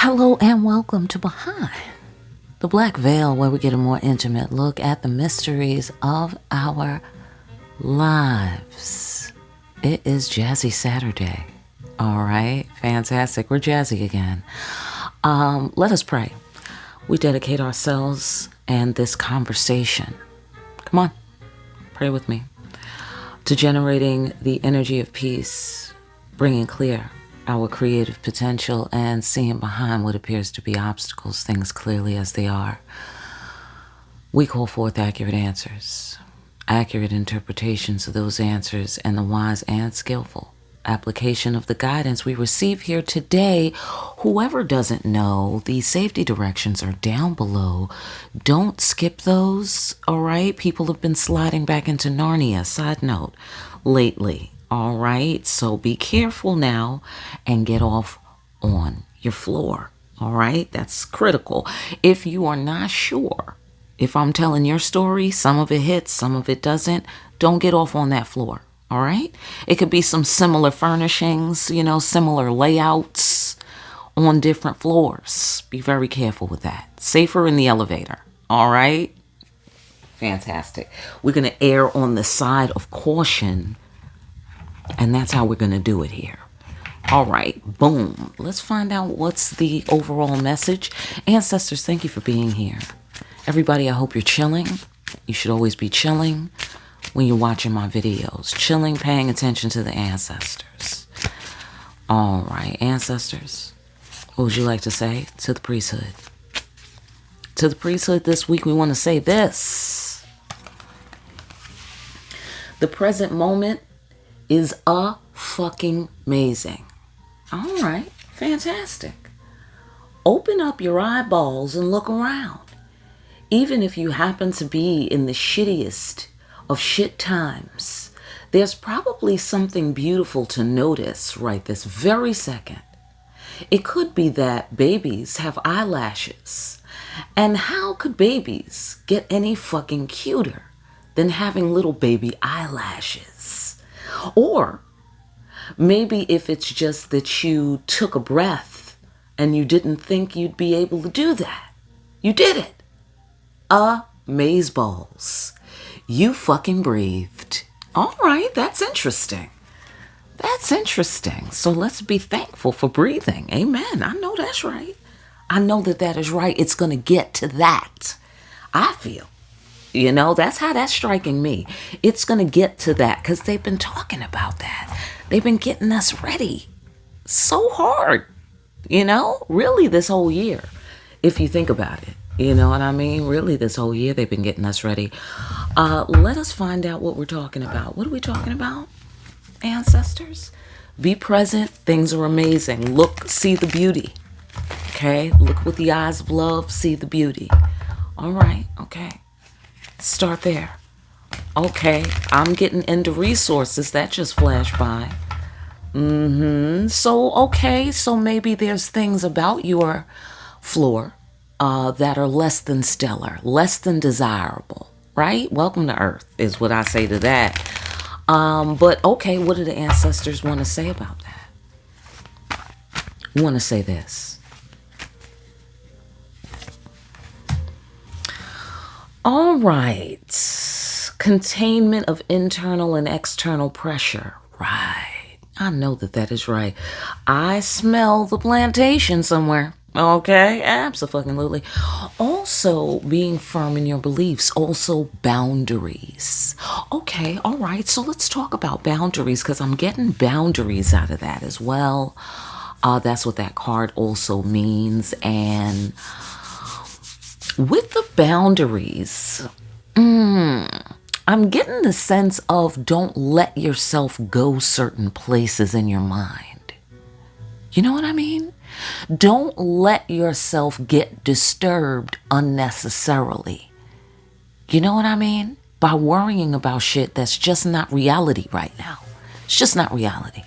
Hello and welcome to Behind the Black Veil, where we get a more intimate look at the mysteries of our lives. It is Jazzy Saturday. All right, fantastic. We're jazzy again. Let us pray. We dedicate ourselves and this conversation. Come on, pray with me. To generating the energy of peace, bringing clear our creative potential and seeing behind what appears to be obstacles, things clearly as they are. We call forth accurate answers, accurate interpretations of those answers, and the wise and skillful application of the guidance we receive here today. Whoever doesn't know, the safety directions are down below. Don't skip those, all right? People have been sliding back into Narnia, side note, lately. All right, so be careful now and get off on your floor. All right, that's critical. If you are not sure, if I'm telling your story, some of it hits, some of it doesn't, don't get off on that floor. All right, it could be some similar furnishings, similar layouts on different floors. Be very careful with that. Safer in the elevator. All right, fantastic. We're going to err on the side of caution. And that's how we're going to do it here. All right, boom. Let's find out what's the overall message. Ancestors, thank you for being here. Everybody, I hope you're chilling. You should always be chilling when you're watching my videos. Chilling, paying attention to the ancestors. All right, ancestors, what would you like to say to the priesthood? To the priesthood this week, we want to say this. The present moment is fucking amazing. All right, fantastic. Open up your eyeballs and look around. Even if you happen to be in the shittiest of shit times, there's probably something beautiful to notice right this very second. It could be that babies have eyelashes. And how could babies get any fucking cuter than having little baby eyelashes? Or maybe if it's just that you took a breath and you didn't think you'd be able to do that. You did it. Amazeballs. You fucking breathed. All right, that's interesting. That's interesting. So let's be thankful for breathing. Amen. I know that's right. I know that is right. It's going to get to that. I feel. That's how that's striking me. It's going to get to that because they've been talking about that. They've been getting us ready so hard, really this whole year, if you think about it. You know what I mean? Really this whole year they've been getting us ready. Let us find out what we're talking about. What are we talking about, ancestors? Be present. Things are amazing. Look, see the beauty. Okay? Look with the eyes of love. See the beauty. All right. Okay. Start there. Okay, I'm getting into resources. That just flashed by. So maybe there's things about your floor that are less than stellar, less than desirable, right? Welcome to Earth is what I say to that. But okay, what do the ancestors want to say about that? We want to say this. All right. Containment of internal and external pressure. Right. I know that is right. I smell the plantation somewhere. Okay. Absolutely. Also being firm in your beliefs. Also boundaries. Okay. All right. So let's talk about boundaries because I'm getting boundaries out of that as well. That's what that card also means. And with the boundaries, I'm getting the sense of don't let yourself go certain places in your mind. You know what I mean? Don't let yourself get disturbed unnecessarily. You know what I mean? By worrying about shit that's just not reality right now. It's just not reality.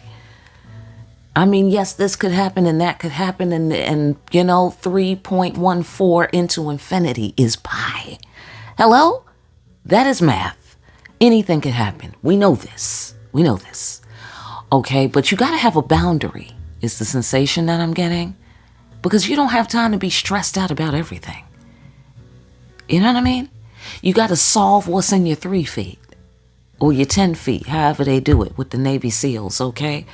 I mean, yes, this could happen and that could happen and 3.14 into infinity is pi. Hello? That is math. Anything could happen. We know this. Okay, but you got to have a boundary is the sensation that I'm getting. because you don't have time to be stressed out about everything. You know what I mean? You got to solve what's in your 3 feet or your 10 feet, however they do it with the Navy SEALs, okay?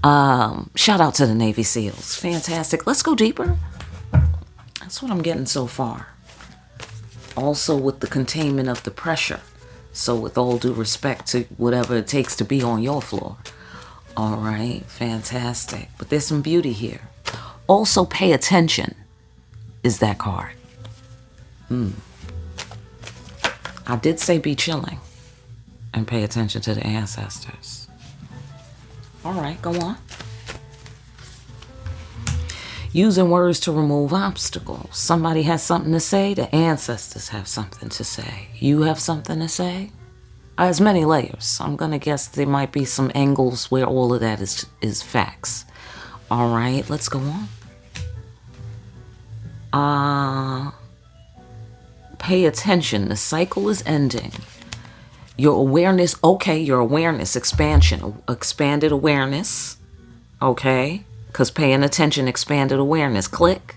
Shout out to the Navy SEALs. Fantastic. Let's go deeper. That's what I'm getting so far. Also with the containment of the pressure. So with all due respect to whatever it takes to be on your floor. All right, fantastic. But there's some beauty here. Also pay attention is that card. I did say be chilling and pay attention to the ancestors. All right, go on. Using words to remove obstacles. Somebody has something to say. The ancestors have something to say. You have something to say. As many layers. I'm going to guess there might be some angles where all of that is facts. All right, let's go on. Pay attention. The cycle is ending. Your awareness. Okay, your awareness. Expansion. Expanded awareness. Okay. Because paying attention, expanded awareness. Click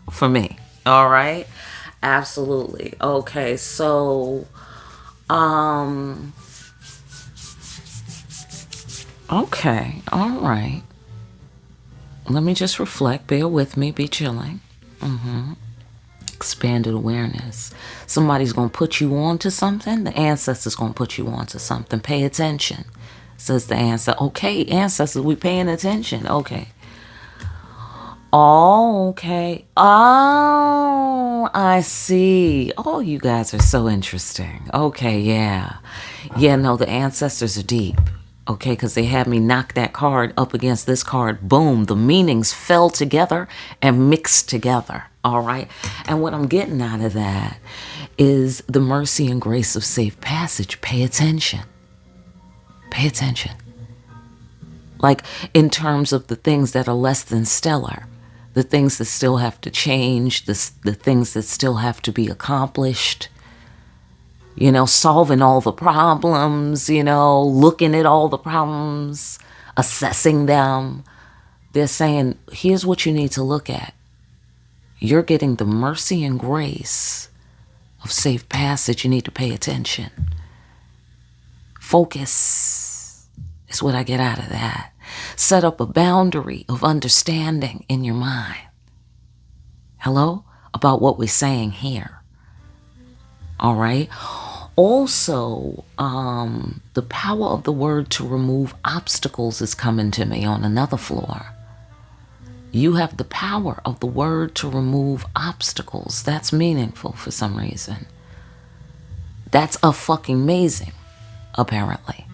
for me. All right. Absolutely. Okay. So, okay. All right. Let me just reflect. Bear with me. Be chilling. Expanded awareness. Somebody's going to put you on to something. The ancestors going to put you on to something. Pay attention. Says the ancestor. Okay, ancestors, we paying attention. Okay. Oh, okay. Oh, I see. Oh, you guys are so interesting. Okay, yeah. Yeah, no, the ancestors are deep. Okay, because they had me knock that card up against this card. Boom, the meanings fell together and mixed together. All right. And what I'm getting out of that is the mercy and grace of safe passage. Pay attention. Pay attention. Like in terms of the things that are less than stellar. The things that still have to change, the things that still have to be accomplished, you know, solving all the problems, you know, looking at all the problems, assessing them. They're saying, here's what you need to look at. You're getting the mercy and grace of safe passage. You need to pay attention. Focus is what I get out of that. Set up a boundary of understanding in your mind. Hello? About what we're saying here. All right? Also, the power of the word to remove obstacles is coming to me on another floor. You have the power of the word to remove obstacles. That's meaningful for some reason. That's a fucking amazing, apparently.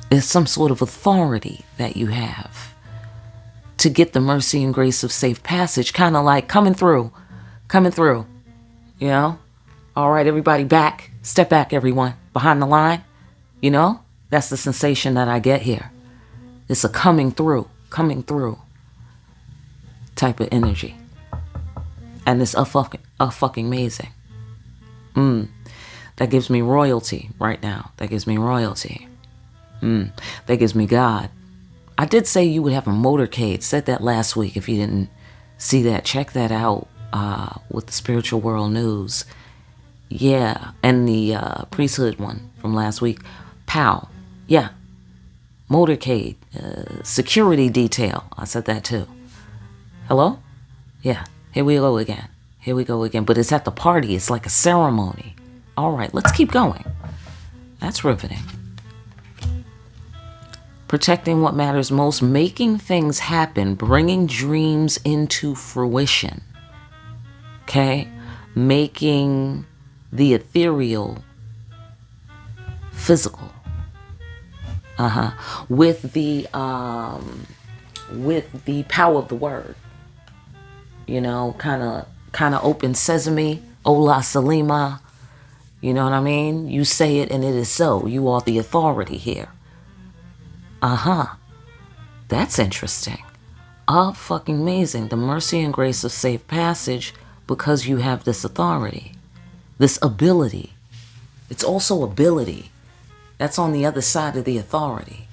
There's some sort of authority that you have to get the mercy and grace of safe passage, kind of like coming through, you know? All right, everybody back. Step back, everyone. Behind the line, you know? That's the sensation that I get here. It's a coming through type of energy. And it's a fucking amazing. That gives me royalty right now. That gives me royalty. That gives me God. I did say you would have a motorcade. Said that last week. If you didn't see that, check that out with the Spiritual World News. Yeah, and the Priesthood one from last week. Pow. Yeah. Motorcade. Security detail. I said that too. Hello? Yeah. Here we go again. But it's at the party. It's like a ceremony. All right, let's keep going. That's riveting. Protecting what matters most, making things happen, bringing dreams into fruition. Okay? Making the ethereal physical. With the power of the word. You know, kind of open sesame, Ola Salima. You know what I mean? You say it and it is so. You are the authority here. That's interesting. Fucking amazing. The mercy and grace of safe passage because you have this authority. This ability. It's also ability. That's on the other side of the authority.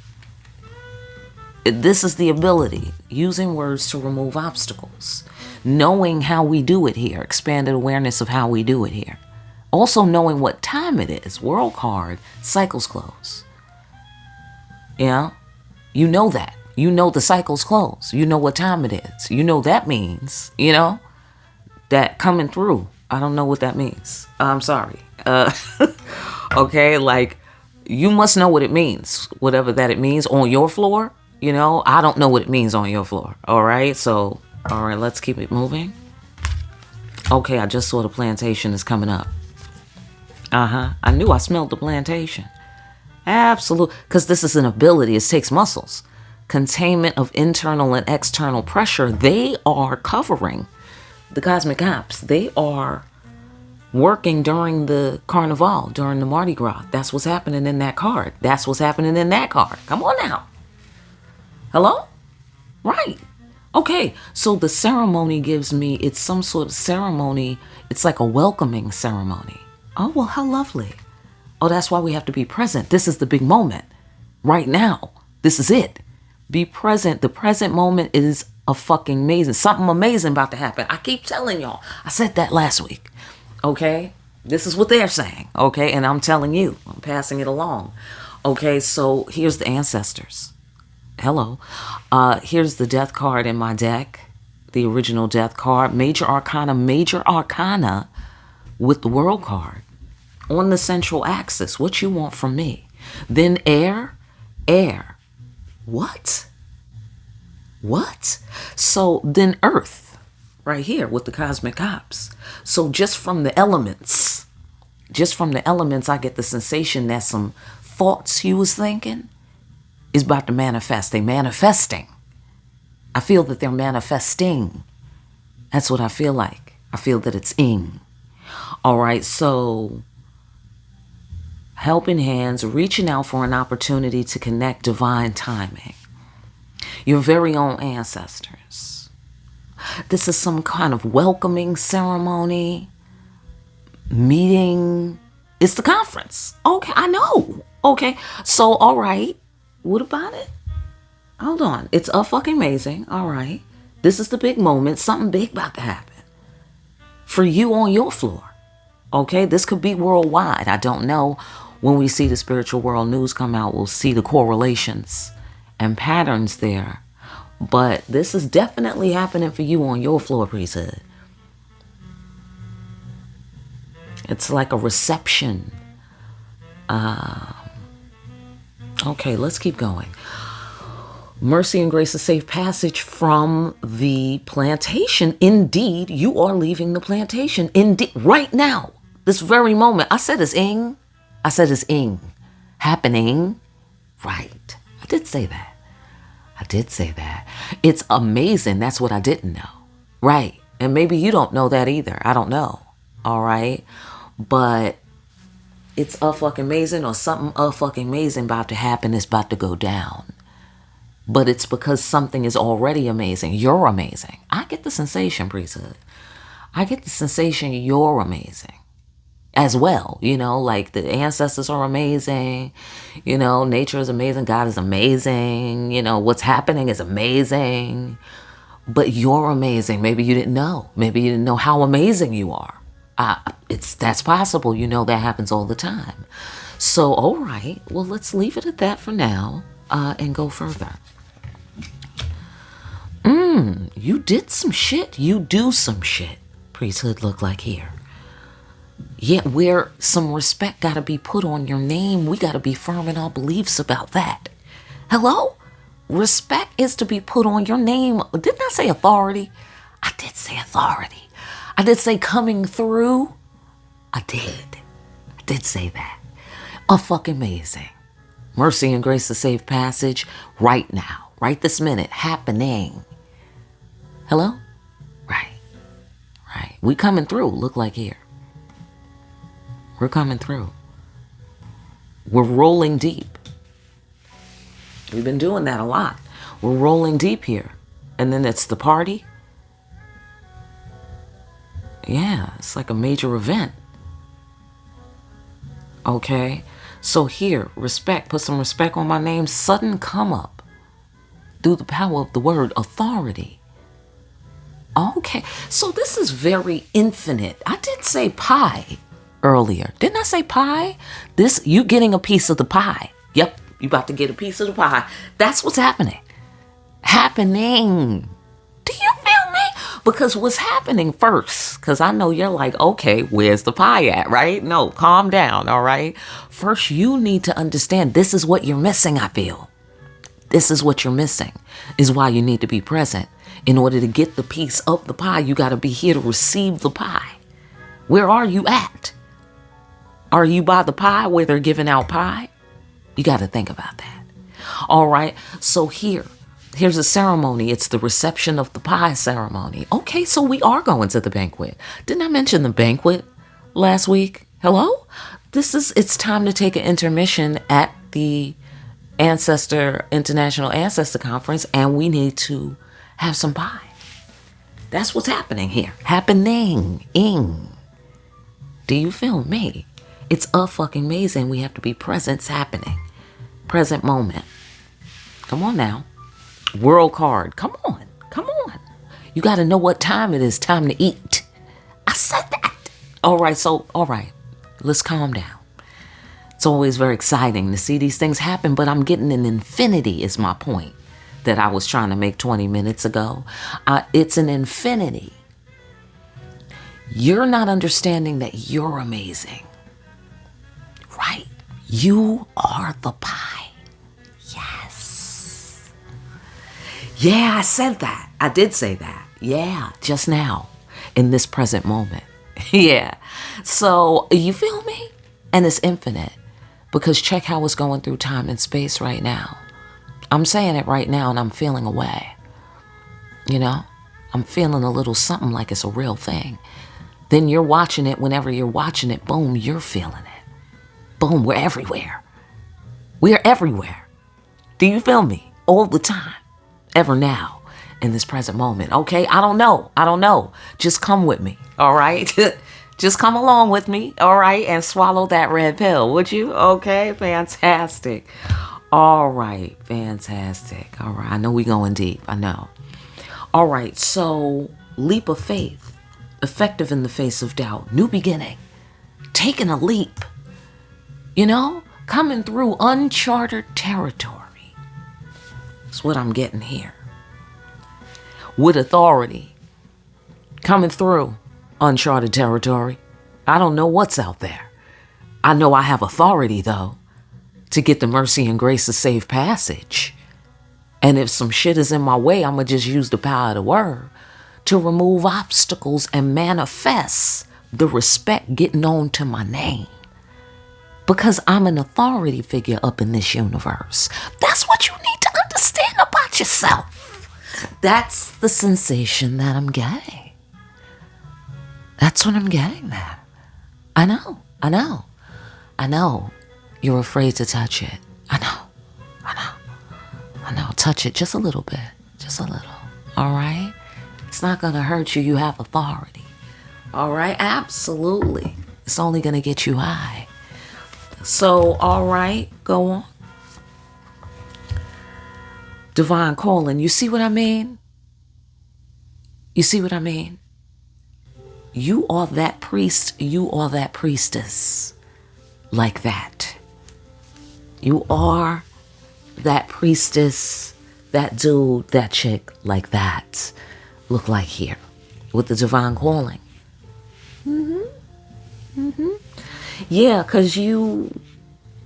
This is the ability, using words to remove obstacles. Knowing how we do it here, expanded awareness of how we do it here. Also knowing what time it is. World card, cycles close. Yeah, you know that. You know the cycle's close. You know what time it is. You know that means, that coming through. I don't know what that means. I'm sorry. Okay, like, you must know what it means. Whatever that it means on your floor, I don't know what it means on your floor. All right, so, all right, let's keep it moving. Okay, I just saw the plantation is coming up. I knew I smelled the plantation. Absolutely, because this is an ability. It takes muscles. Containment of internal and external pressure. They are covering the cosmic ops. They are working during the carnival, during the Mardi Gras. That's what's happening in that card. That's what's happening in that card. Come on now. Hello? Right. Okay, so the ceremony gives me, it's some sort of ceremony. It's like a welcoming ceremony. Oh, well, how lovely. Oh, that's why we have to be present. This is the big moment. Right now. This is it. Be present. The present moment is a fucking amazing. Something amazing about to happen. I keep telling y'all. I said that last week. Okay? This is what they're saying. Okay? And I'm telling you. I'm passing it along. Okay, so here's the ancestors. Hello. Here's the death card in my deck. The original death card. Major Arcana with the world card. On the central axis. What you want from me. Then air. What? So then earth. Right here with the cosmic ops. So just from the elements, I get the sensation that some thoughts you was thinking is about to manifest. They manifesting. I feel that they're manifesting. That's what I feel like. I feel that it's ing. All right, so helping hands, reaching out for an opportunity to connect divine timing. Your very own ancestors. This is some kind of welcoming ceremony, meeting. It's the conference. Okay, I know. Okay, so all right. What about it? Hold on. It's a fucking amazing. All right. This is the big moment. Something big about to happen. For you on your floor. Okay, this could be worldwide. I don't know. When we see the spiritual world news come out, we'll see the correlations and patterns there. But this is definitely happening for you on your floor, priesthood. It's like a reception. Okay, let's keep going. Mercy and grace, a safe passage from the plantation. Indeed, you are leaving the plantation. Indeed, right now, this very moment. I said it's ing. Happening. Right. I did say that. It's amazing. That's what I didn't know. Right. And maybe you don't know that either. I don't know. All right. But it's a fucking amazing, or something a fucking amazing about to happen. It's about to go down. But it's because something is already amazing. You're amazing. I get the sensation, priesthood. I get the sensation you're amazing as well. Like the ancestors are amazing. Nature is amazing. God is amazing. What's happening is amazing. But you're amazing. Maybe you didn't know. Maybe you didn't know how amazing you are. That's possible. That happens all the time. So, all right. Well, let's leave it at that for now and go further. You did some shit. You do some shit. Priesthood look like here. Yeah, where some respect got to be put on your name. We got to be firm in our beliefs about that. Hello? Respect is to be put on your name. Didn't I say authority? I did say authority. I did say coming through. I did say that. A fucking amazing. Mercy and grace, a safe passage right now. Right this minute. Happening. Hello? Right. We coming through. Look like here. We're coming through. We're rolling deep. We've been doing that a lot. We're rolling deep here. And then it's the party. Yeah, it's like a major event. Okay. So here, respect. Put some respect on my name. Sudden come up. through the power of the word authority. Okay, so this is very infinite. I did say pie earlier. Didn't I say pie? You getting a piece of the pie. Yep, you about to get a piece of the pie. That's what's happening. Do you feel me? Because what's happening first, because I know you're like, okay, where's the pie at, right? No, calm down, all right? First, you need to understand this is what you're missing, I feel. This is what you're missing, is why you need to be present. In order to get the piece of the pie, you got to be here to receive the pie. Where are you at? Are you by the pie where they're giving out pie? You got to think about that. All right, so here's a ceremony. It's the reception of the pie ceremony. Okay, so we are going to the banquet. Didn't I mention the banquet last week? Hello? It's time to take an intermission at the International Ancestor Conference, and we need to have some pie. That's what's happening here. Happening. Do you feel me? It's a fucking amazing. We have to be present. It's happening. Present moment. Come on now. World card. Come on. You got to know what time it is. Time to eat. I said that. All right. Let's calm down. It's always very exciting to see these things happen, but I'm getting an infinity is my point that I was trying to make 20 minutes ago. It's an infinity. You're not understanding that you're amazing. Right? You are the pie. Yes. Yeah, I said that. I did say that. Yeah, just now in this present moment. Yeah. So you feel me? And it's infinite. Because check how it's going through time and space right now. I'm saying it right now and I'm feeling away. You know? I'm feeling a little something like it's a real thing. Then you're watching it. Whenever you're watching it, boom, you're feeling it. Boom, we're everywhere. We're everywhere. Do you feel me? All the time. Ever now. In this present moment. Okay? I don't know. Just come with me. All right? Just come along with me, all right, and swallow that red pill, would you? Okay, fantastic. All right, fantastic. All right, I know we're going deep, I know. All right, so leap of faith, effective in the face of doubt, new beginning, taking a leap, coming through uncharted territory. That's what I'm getting here. With authority, coming through uncharted territory. I don't know what's out there. I know I have authority, though, to get the mercy and grace of safe passage. And if some shit is in my way, I'm going to just use the power of the word to remove obstacles and manifest the respect getting on to my name. Because I'm an authority figure up in this universe. That's what you need to understand about yourself. That's the sensation that I'm getting. That's what I'm getting there. I know. You're afraid to touch it. I know. Touch it just a little bit. Just a little. All right? It's not going to hurt you. You have authority. All right? Absolutely. It's only going to get you high. So, all right. Go on. Divine calling. You see what I mean? You are that priest, you are that priestess, like that. You are that priestess, that dude, that chick, like that. Look like here, with the divine calling. Yeah, because you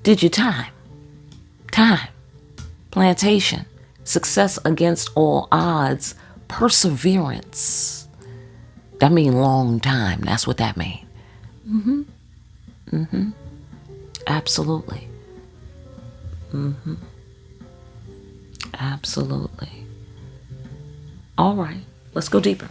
did your time. Plantation, success against all odds, perseverance. That mean long time. That's what that mean. Absolutely. Absolutely. All right. Let's go deeper.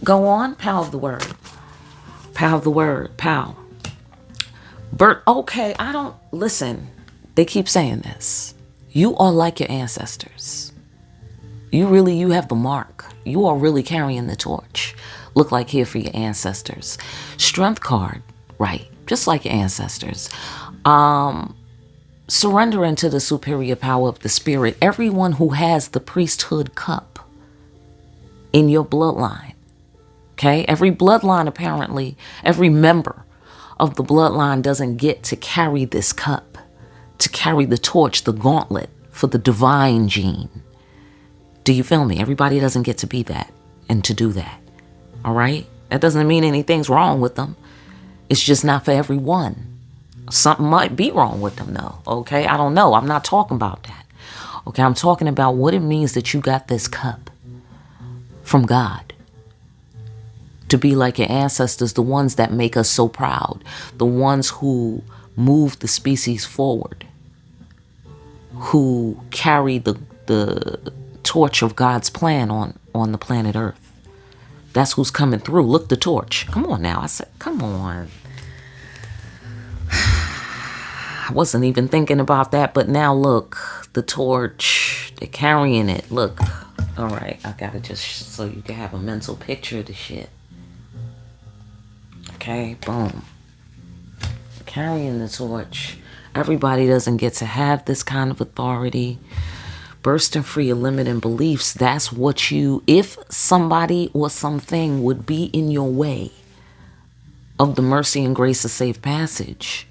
Go on. Power of the word. Pow. Bert. Okay. Listen. They keep saying this. You are like your ancestors. You have the mark. You are really carrying the torch. look like here for your ancestors. Strength card, right, just like your ancestors. Surrendering to the superior power of the spirit. Everyone who has the priesthood cup in your bloodline, okay? Every bloodline, apparently, every member of the bloodline doesn't get to carry this cup, to carry the torch, the gauntlet for the divine gene. Do you feel me? Everybody doesn't get to be that and to do that, all right? That doesn't mean anything's wrong with them. It's just not for everyone. Something might be wrong with them though, okay? I don't know. I'm not talking about that. Okay, I'm talking about what it means that you got this cup from God. To be like your ancestors, the ones that make us so proud, the ones who move the species forward, who carry the torch of God's plan on the planet Earth. That's who's coming through. Look, the torch. Come on now. I said, come on. I wasn't even thinking about that, but now look, the torch, they're carrying it. Look, all right, I gotta just, so you can have a mental picture of the shit. Okay, boom. Carrying the torch. Everybody doesn't get to have this kind of authority. Bursting free of limiting beliefs, that's what you, if somebody or something would be in your way of the mercy and grace of safe passage,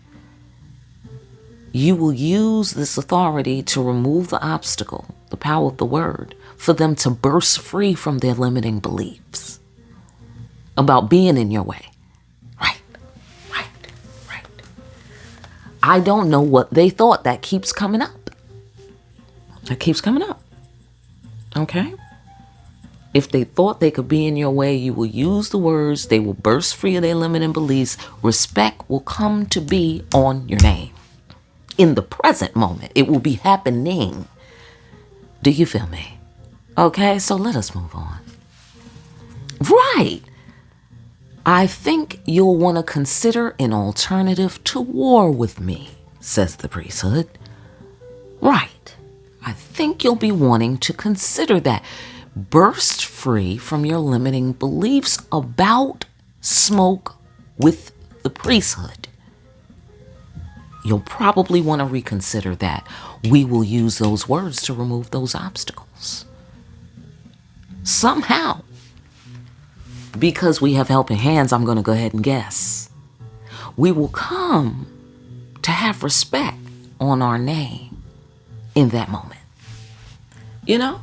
you will use this authority to remove the obstacle, the power of the word, for them to burst free from their limiting beliefs about being in your way. Right. I don't know what they thought. That keeps coming up. Okay? If they thought they could be in your way, you will use the words. They will burst free of their limiting beliefs. Respect will come to be on your name. In the present moment, it will be happening. Do you feel me? Okay, so let us move on. Right. I think you'll want to consider an alternative to war with me, says the priesthood. Right. I think you'll be wanting to consider that. Burst free from your limiting beliefs about smoke with the priesthood. You'll probably want to reconsider that. We will use those words to remove those obstacles. Somehow, because we have helping hands, I'm going to go ahead and guess. We will come to have respect on our name in that moment. You know,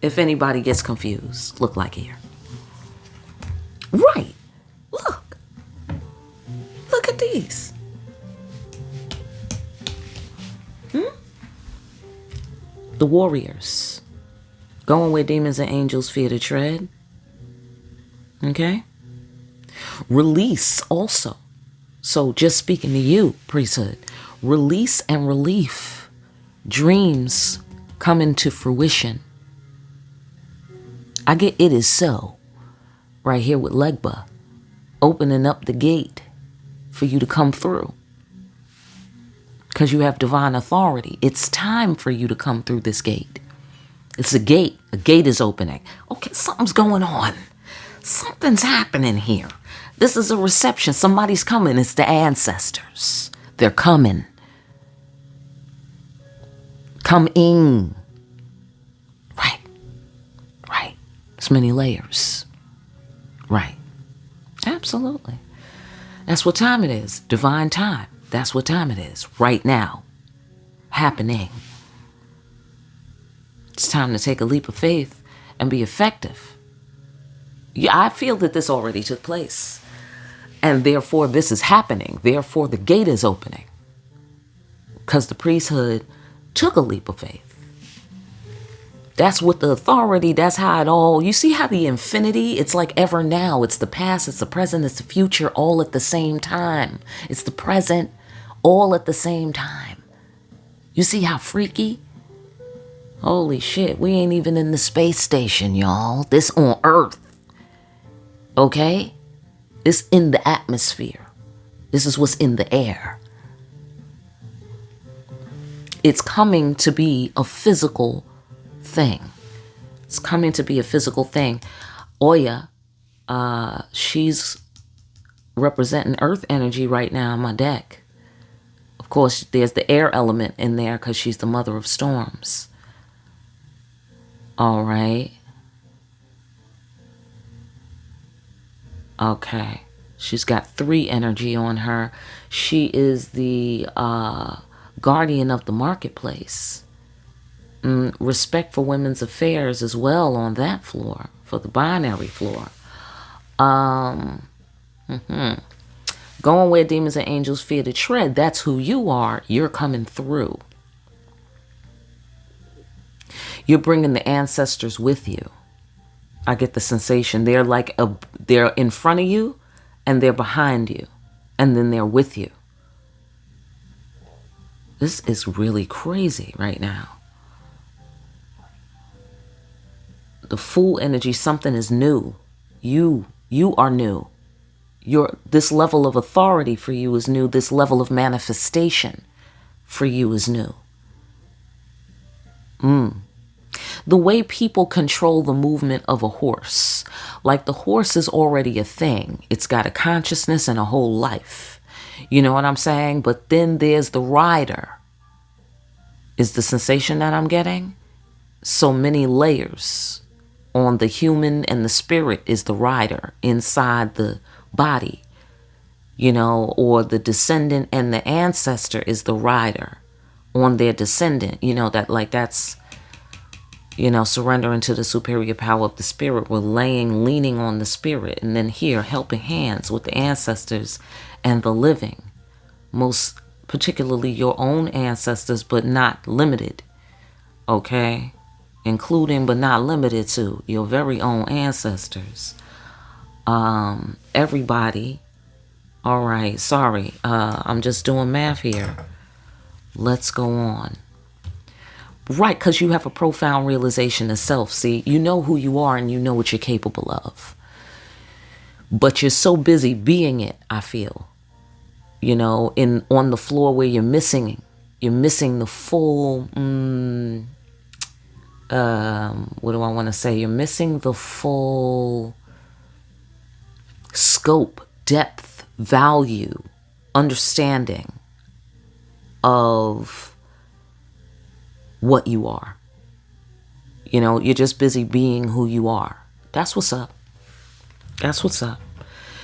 if anybody gets confused, look like here. Right. Look at these. The warriors, going where demons and angels fear to tread. Okay? Release also. So just speaking to you, priesthood, release and relief. Dreams come into fruition. I get it is so. Right here with Legba, opening up the gate for you to come through. Because you have divine authority. It's time for you to come through this gate. It's a gate. A gate is opening. Okay, something's going on. Something's happening here. This is a reception. Somebody's coming. It's the ancestors. They're coming. Coming. Right. There's many layers. Right. Absolutely. That's what time it is. Divine time. That's what time it is. Right now. Happening. It's time to take a leap of faith and be effective. Yeah, I feel that this already took place. And therefore this is happening. Therefore the gate is opening. Because the priesthood took a leap of faith. That's what the authority, that's how it all, you see how the infinity, it's like ever now. It's the past, it's the present, it's the future, all at the same time. It's the present, all at the same time. You see how freaky? Holy shit, we ain't even in the space station, y'all. This on Earth. Okay? It's in the atmosphere. This is what's in the air. It's coming to be a physical thing. It's coming to be a physical thing. Oya She's representing earth energy right now in my deck. Of course, there's the air element in there because she's the mother of storms. All right. Okay. She's got 3 energy on her. She is the guardian of the marketplace. Respect for women's affairs as well on that floor, for the binary floor. Going where demons and angels fear to tread. That's who you are. You're coming through. You're bringing the ancestors with you. I get the sensation. They're in front of you, and they're behind you, and then they're with you. This is really crazy right now. The Fool energy, something is new. You are new. This level of authority for you is new. This level of manifestation for you is new. The way people control the movement of a horse. Like the horse is already a thing. It's got a consciousness and a whole life. You know what I'm saying? But then there's the rider. Is the sensation that I'm getting? So many layers on the human, and the spirit is the rider inside the body. You know, or the descendant and the ancestor is the rider on their descendant. You know, that's, you know, surrendering to the superior power of the spirit. We're leaning on the spirit. And then here, helping hands with the ancestors and the living. Most particularly your own ancestors, but not limited. Okay? Including but not limited to your very own ancestors. Everybody. All right, sorry. I'm just doing math here. Let's go on. Right, because you have a profound realization of self. See, you know who you are and you know what you're capable of. But you're so busy being it, I feel. You know, on the floor where you're missing the full, what do I want to say? You're missing the full scope, depth, value, understanding of what you are. You know, you're just busy being who you are. That's what's up. That's what's up.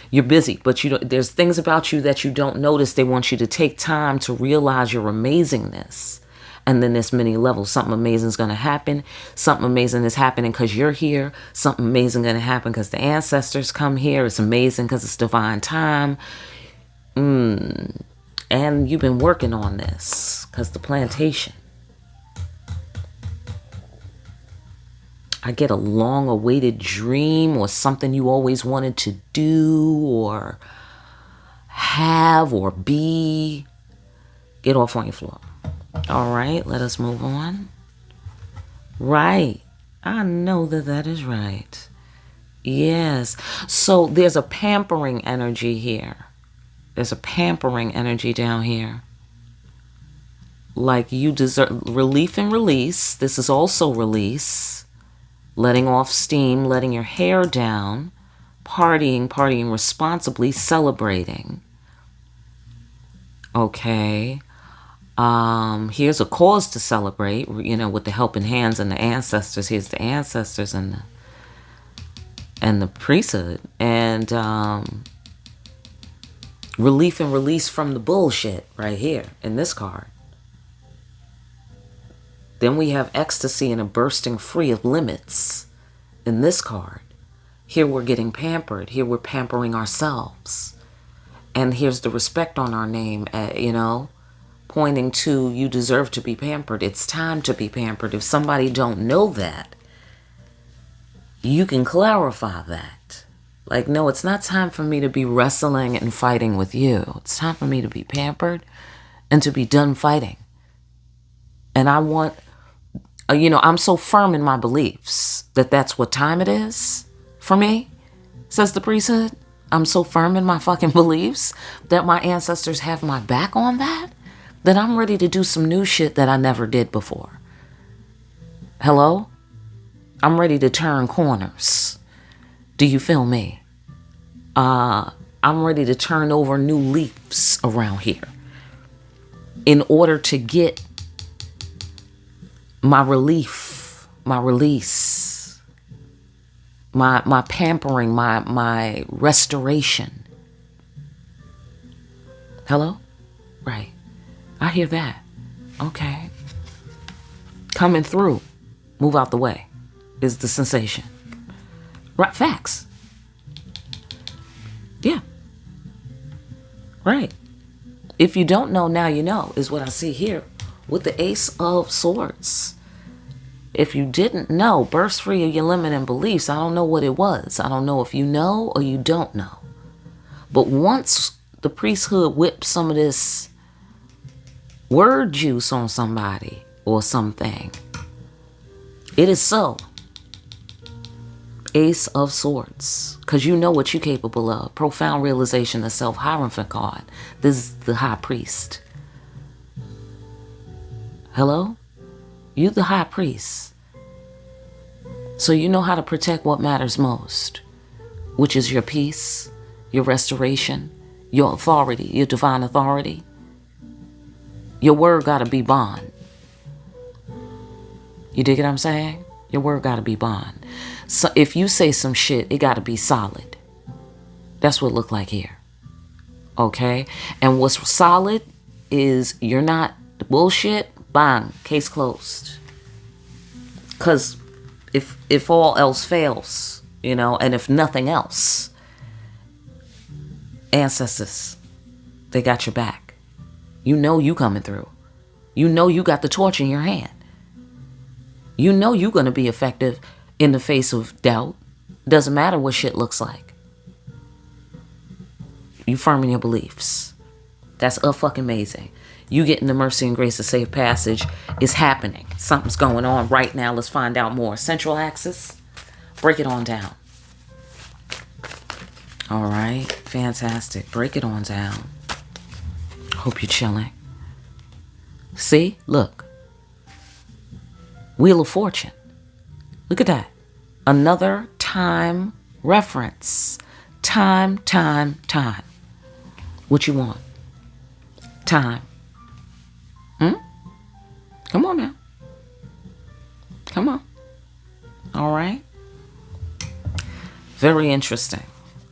You're busy, but there's things about you that you don't notice. They want you to take time to realize your amazingness. And then there's many levels. Something amazing is going to happen. Something amazing is happening because you're here. Something amazing going to happen because the ancestors come here. It's amazing because it's divine time. And you've been working on this because the plantation. I get a long-awaited dream or something you always wanted to do or have or be. Get off on your floor. All right, let us move on. Right. I know that is right. Yes. So there's a pampering energy here. There's a pampering energy down here. Like you deserve relief and release. This is also release. Letting off steam, letting your hair down, partying responsibly, celebrating. Okay. Here's a cause to celebrate, you know, with the helping hands and the ancestors. Here's the ancestors and the priesthood. And relief and release from the bullshit right here in this card. Then we have ecstasy and a bursting free of limits in this card. Here we're getting pampered. Here we're pampering ourselves. And here's the respect on our name, you know, pointing to you deserve to be pampered. It's time to be pampered. If somebody don't know that, you can clarify that. Like, no, it's not time for me to be wrestling and fighting with you. It's time for me to be pampered and to be done fighting. And I want... you know, I'm so firm in my beliefs that that's what time it is for me, says the priesthood. I'm so firm in my fucking beliefs that my ancestors have my back on that I'm ready to do some new shit that I never did before. Hello? I'm ready to turn corners. Do you feel me? I'm ready to turn over new leaves around here in order to get my relief, my release, my pampering, my restoration. Hello? Right. I hear that. Okay. Coming through. Move out the way is the sensation. Right. Facts. Yeah. Right. If you don't know, now you know, is what I see here with the Ace of Swords. If you didn't know, burst free of your limiting beliefs. I don't know what it was. I don't know if you know or you don't know. But once the priesthood whips some of this word juice on somebody or something, it is so. Ace of Swords. Because you know what you're capable of. Profound realization of self. Hierophant card. This is the high priest. Hello? You the high priest. So you know how to protect what matters most. Which is your peace, your restoration, your authority, your divine authority. Your word gotta be bond. You dig what I'm saying? Your word gotta be bond. So if you say some shit, it gotta be solid. That's what it look like here. Okay? And what's solid is you're not bullshit, bang, case closed. Because if all else fails, you know, and if nothing else, ancestors, they got your back. You know you coming through. You know you got the torch in your hand. You know you're going to be effective in the face of doubt. Doesn't matter what shit looks like. You firm in your beliefs. That's fucking amazing. You getting the mercy and grace of safe passage is happening. Something's going on right now. Let's find out more. Central axis. Break it on down. All right. Fantastic. Break it on down. Hope you're chilling. See? Look. Wheel of Fortune. Look at that. Another time reference. Time. What you want? Time. Come on now. Come on. All right. Very interesting.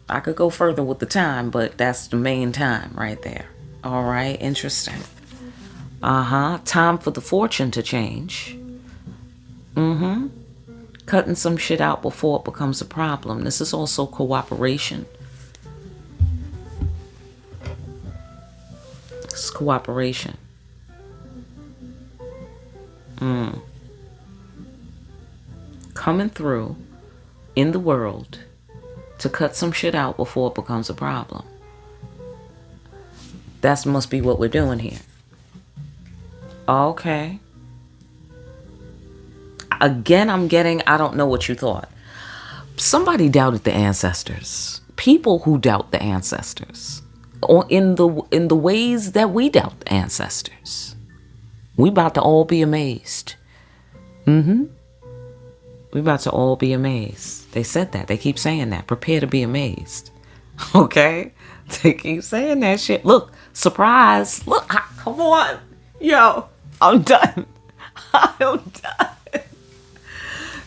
I could go further with the time, but that's the main time right there. All right. Interesting. Time for the fortune to change. Cutting some shit out before it becomes a problem. This is also cooperation. It's cooperation. Coming through in the world to cut some shit out before it becomes a problem. That must be what we're doing here. Okay. Again, I'm getting, I don't know what you thought. Somebody doubted the ancestors. People who doubt the ancestors. Or in the ways that we doubt the ancestors. We about to all be amazed. We about to all be amazed. They said that. They keep saying that. Prepare to be amazed. Okay? They keep saying that shit. Look, surprise. Look, come on. Yo, I'm done. I'm done.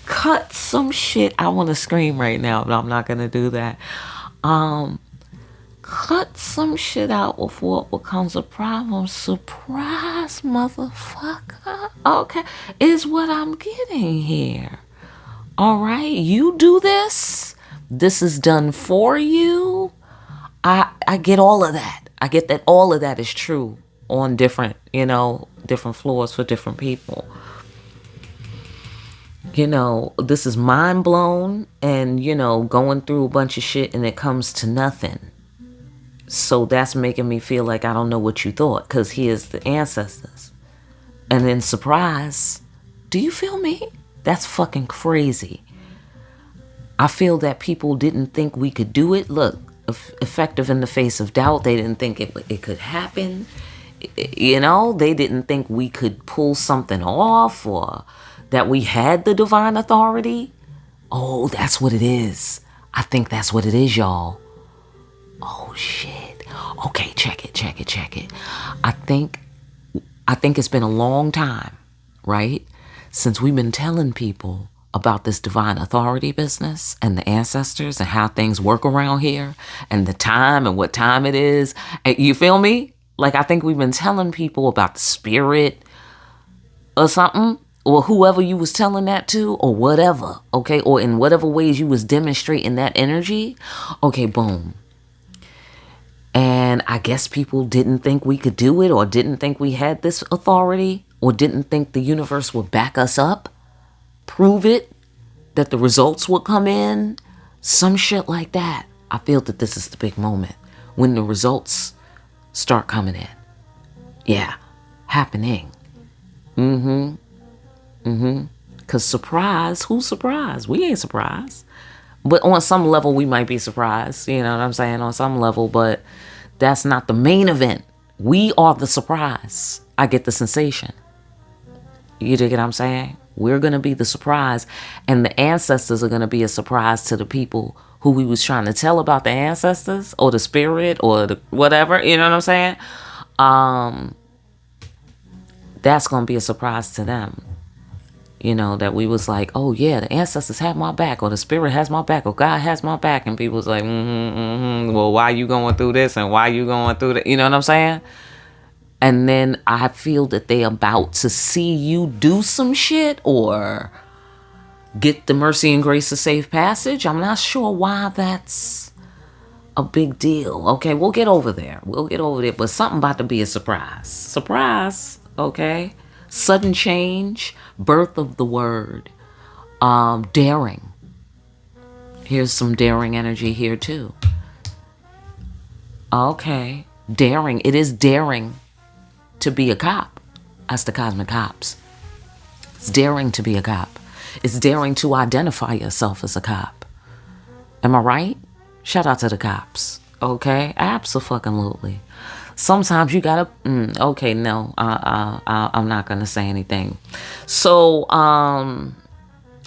Cut some shit. I want to scream right now, but I'm not going to do that. Cut some shit out before it becomes a problem. Surprise, motherfucker. Okay, is what I'm getting here. All right, you do this. This is done for you. I get all of that. I get that all of that is true on different, different floors for different people. This is mind blown and, going through a bunch of shit and it comes to nothing. So that's making me feel like I don't know what you thought, because here's the ancestors. And then surprise. Do you feel me? That's fucking crazy. I feel that people didn't think we could do it. Look, effective in the face of doubt. They didn't think it could happen. They didn't think we could pull something off or that we had the divine authority. Oh, that's what it is. I think that's what it is, y'all. Oh shit. Okay, check it. I think it's been a long time, right? Since we've been telling people about this divine authority business and the ancestors and how things work around here and the time and what time it is. And you feel me? Like, I think we've been telling people about the spirit or something, or whoever you was telling that to, or whatever, okay? Or in whatever ways you was demonstrating that energy. Okay, boom. And I guess people didn't think we could do it, or didn't think we had this authority, or didn't think the universe would back us up, prove it, that the results would come in, some shit like that. I feel that this is the big moment when the results start coming in. Yeah, happening. Because surprise, who's surprised? We ain't surprised. But on some level, we might be surprised. You know what I'm saying? On some level, but that's not the main event. We are the surprise. I get the sensation. You dig what I'm saying? We're going to be the surprise. And the ancestors are going to be a surprise to the people who we was trying to tell about the ancestors or the spirit or the whatever. You know what I'm saying? That's going to be a surprise to them. You know, that we was like, oh yeah, the ancestors have my back, or the spirit has my back, or God has my back. And people was like, well, why you going through this and why you going through that? You know what I'm saying? And then I feel that they about to see you do some shit or get the mercy and grace of safe passage. I'm not sure why that's a big deal. Okay, we'll get over there. But something about to be a surprise. Surprise, okay? Sudden change, birth of the word, daring. Here's some daring energy here too. Okay, daring. It is daring to be a cop. That's the cosmic cops. It's daring to be a cop. It's daring to identify yourself as a cop. Am I right? Shout out to the cops. Okay, absolutely. Sometimes you gotta. Okay, no, I'm not gonna say anything. So,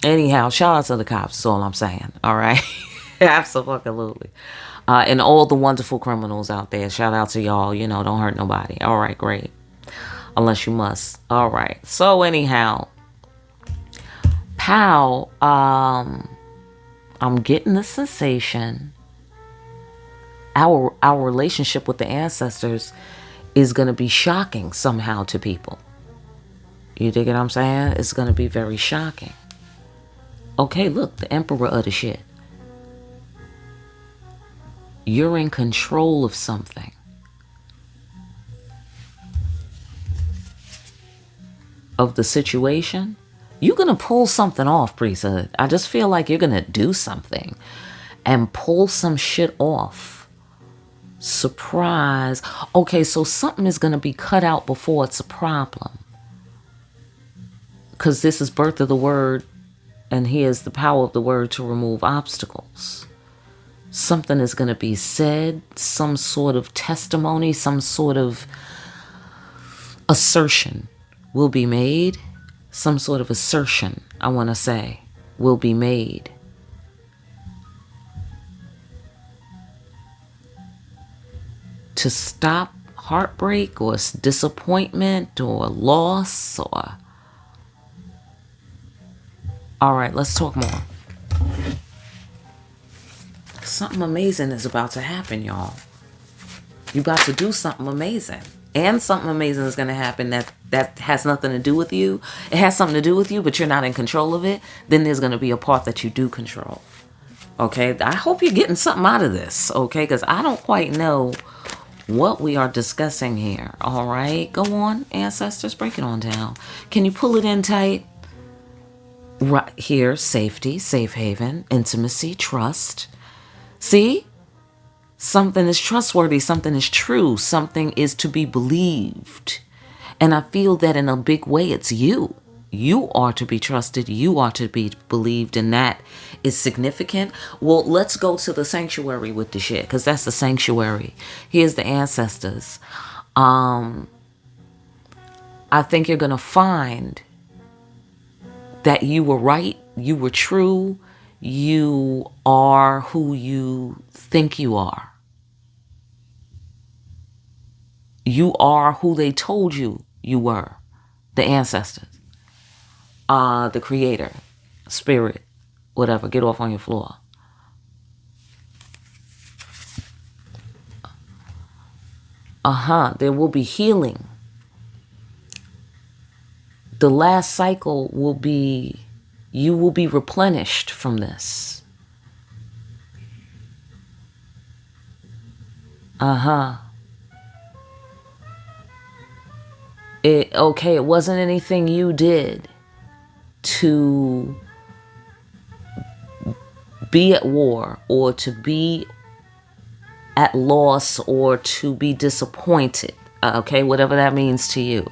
anyhow, shout out to the cops. That's all I'm saying. All right, absolutely. And all the wonderful criminals out there. Shout out to y'all. You know, don't hurt nobody. All right, great. Unless you must. All right. So anyhow, pal, I'm getting the sensation. Our relationship with the ancestors is going to be shocking somehow to people. You dig what I'm saying? It's going to be very shocking. Okay, look, the emperor of the shit. You're in control of something. Of the situation. You're going to pull something off, Priesthood. I just feel like you're going to do something and pull some shit off. Surprise. Okay, so something is going to be cut out before it's a problem. Because this is birth of the word, and here's the power of the word to remove obstacles. Something is going to be said, some sort of testimony, some sort of assertion will be made. Some sort of assertion, I want to say, will be made. To stop heartbreak or disappointment or loss or... All right, let's talk more. Something amazing is about to happen, y'all. You're about to do something amazing. And something amazing is going to happen that has nothing to do with you. It has something to do with you, but you're not in control of it. Then there's going to be a part that you do control. Okay? I hope you're getting something out of this. Okay? Because I don't quite know what we are discussing here. All right? Go on, ancestors. Break it on down. Can you pull it in tight? Right here, safety, safe haven, intimacy, trust. See? Something is trustworthy, something is true, something is to be believed. And I feel that in a big way, it's you. You are to be trusted, you are to be believed, and that is significant. Well, let's go to the sanctuary with the shit, because that's the sanctuary. Here's the ancestors. I think you're going to find that you were right, you were true, you are who you think you are. You are who they told you you were. The ancestors. The creator. Spirit. Whatever. Get off on your floor. There will be healing. The last cycle will be, you will be replenished from this. It wasn't anything you did to be at war or to be at loss or to be disappointed. Whatever that means to you.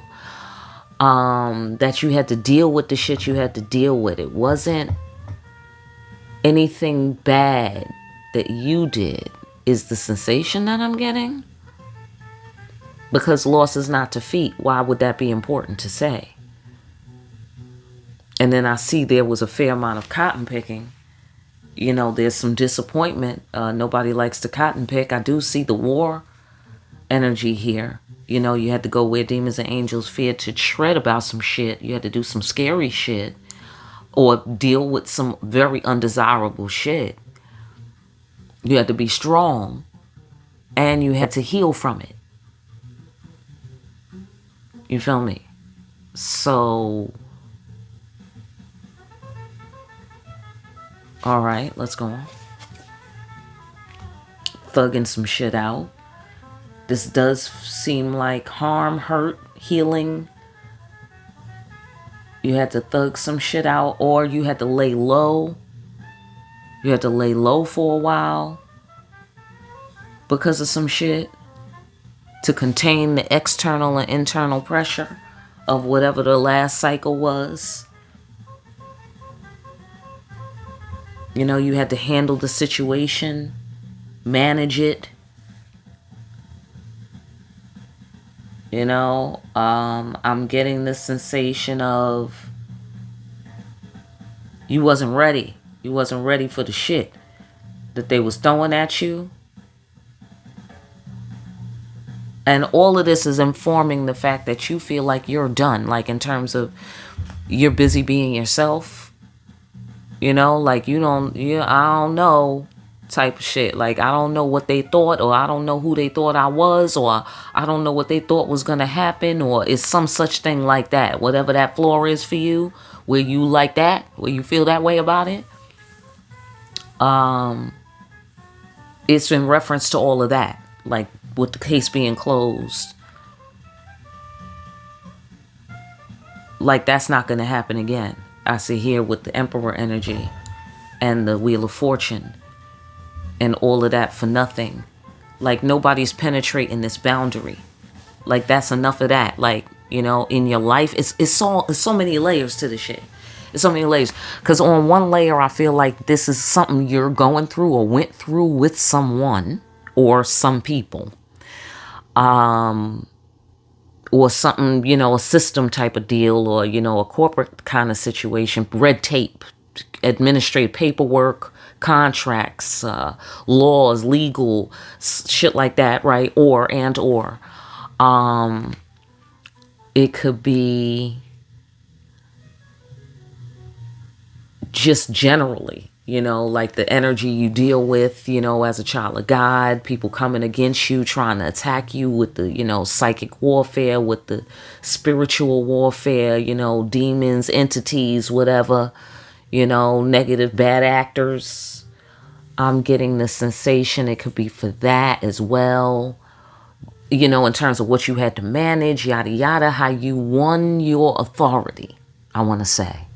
That you had to deal with the shit you had to deal with. It wasn't anything bad that you did, is the sensation that I'm getting. Because loss is not defeat. Why would that be important to say? And then I see there was a fair amount of cotton picking. There's some disappointment. Nobody likes to cotton pick. I do see the war energy here. You had to go where demons and angels feared to tread about some shit. You had to do some scary shit or deal with some very undesirable shit. You had to be strong and you had to heal from it. You feel me? So, all right, let's go on. Thugging some shit out. This does seem like harm, hurt, healing. You had to thug some shit out, or you had to lay low. You had to lay low for a while because of some shit to contain the external and internal pressure of whatever the last cycle was. You had to handle the situation, manage it. I'm getting this sensation of you wasn't ready. You wasn't ready for the shit that they was throwing at you. And all of this is informing the fact that you feel like you're done, like in terms of you're busy being yourself. Like I don't know type of shit. Like I don't know what they thought, or I don't know who they thought I was, or I don't know what they thought was going to happen, or it's some such thing like that. Whatever that floor is for you, where you like that, where you feel that way about it. It's in reference to all of that, like with the case being closed. Like that's not going to happen again. I see here with the Emperor energy and the Wheel of Fortune and all of that for nothing. Like nobody's penetrating this boundary. Like that's enough of that. Like, in your life, it's so many layers to this shit. It's so many layers. Because on one layer, I feel like this is something you're going through or went through with someone or some people. Or something, a system type of deal, or, a corporate kind of situation, red tape, administrative paperwork, contracts, laws, legal, shit like that, right? Or it could be just generally, like the energy you deal with, as a child of God, people coming against you, trying to attack you with the, psychic warfare, with the spiritual warfare, demons, entities, whatever, negative bad actors. I'm getting the sensation it could be for that as well. In terms of what you had to manage, yada, yada, how you won your authority, I want to say.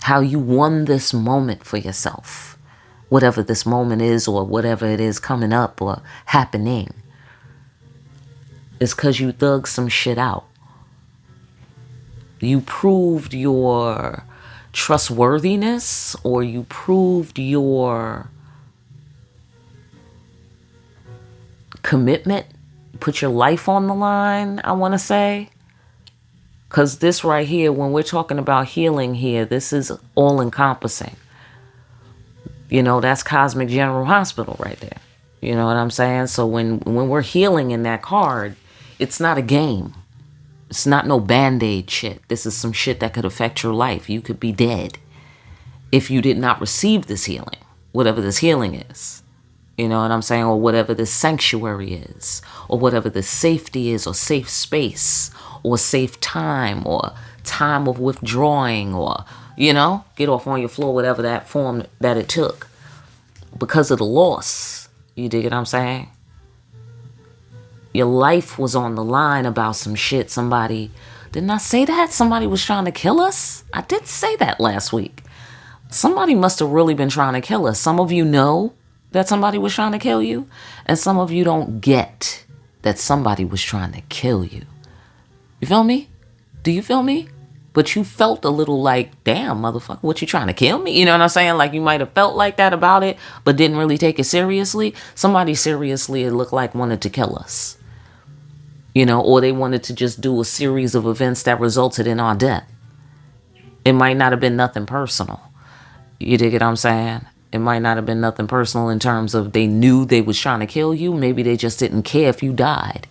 How you won this moment for yourself. Whatever this moment is or whatever it is coming up or happening. It's because you thugged some shit out. You proved your trustworthiness, or you proved your commitment. Put your life on the line, I want to say. Because this right here, when we're talking about healing here, this is all-encompassing. That's Cosmic General Hospital right there. You know what I'm saying? So when we're healing in that card, It's not a game. It's not no band-aid shit. This is some shit that could affect your life. You could be dead if you did not receive this healing, whatever this healing is. You know what I'm saying? Or whatever this sanctuary is, or whatever this safety is, or safe space, or safe time, or time of withdrawing, or, you know, get off on your floor, whatever that form that it took. Because of the loss. You dig what I'm saying? Your life was on the line about some shit. Somebody, didn't I say that? Somebody was trying to kill us? I did say that last week. Somebody must have really been trying to kill us. Some of you know that somebody was trying to kill you, and some of you don't get that somebody was trying to kill you. You feel me? Do you feel me? But you felt a little like, damn, motherfucker, what, you trying to kill me? You know what I'm saying? Like, you might have felt like that about it, but didn't really take it seriously. Somebody seriously, it looked like, wanted to kill us. You know, or they wanted to just do a series of events that resulted in our death. It might not have been nothing personal. You dig what I'm saying? It might not have been nothing personal in terms of they knew they was trying to kill you. Maybe they just didn't care if you died.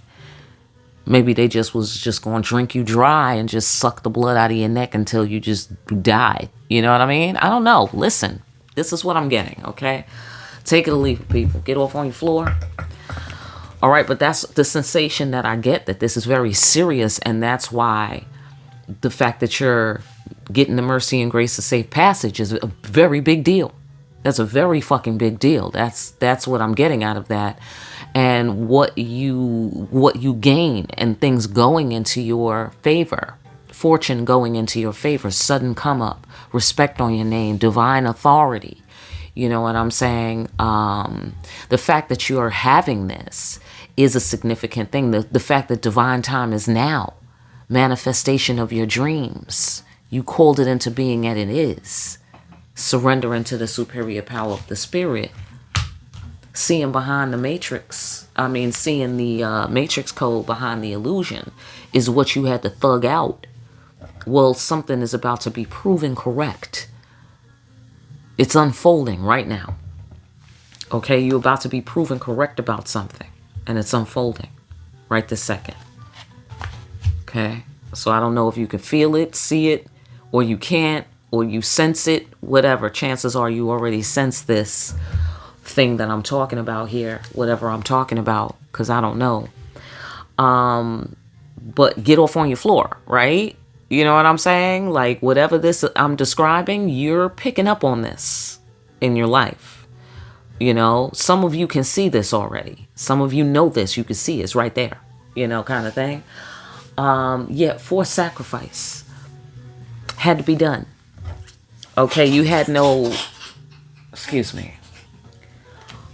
Maybe they just was just going to drink you dry and just suck the blood out of your neck until you just died. You know what I mean? I don't know. Listen, this is what I'm getting, okay? Take it or leave it, people. Get off on your floor. All right, but that's the sensation that I get, that this is very serious, and that's why the fact that you're getting the mercy and grace of safe passage is a very big deal. That's a very fucking big deal. That's what I'm getting out of that. And what you gain, and things going into your favor, fortune going into your favor, sudden come up, respect on your name, divine authority. You know what I'm saying? The fact that you are having this is a significant thing. The fact that divine time is now, manifestation of your dreams. You called it into being, and it is. Surrendering to the superior power of the spirit. Seeing behind the matrix, seeing the matrix code behind the illusion is what you had to thug out. Well, something is about to be proven correct. It's unfolding right now. Okay, you're about to be proven correct about something, and it's unfolding right this second. Okay, so I don't know if you can feel it, see it, or you can't, or you sense it, whatever. Chances are you already sense this thing that I'm talking about here, whatever I'm talking about, because I don't know. But get off on your floor, right? You know what I'm saying? Like, whatever this I'm describing, you're picking up on this in your life. You know, some of you can see this already. Some of you know this. You can see it's right there, you know, kind of thing. Forced sacrifice had to be done. Okay, you had no, excuse me.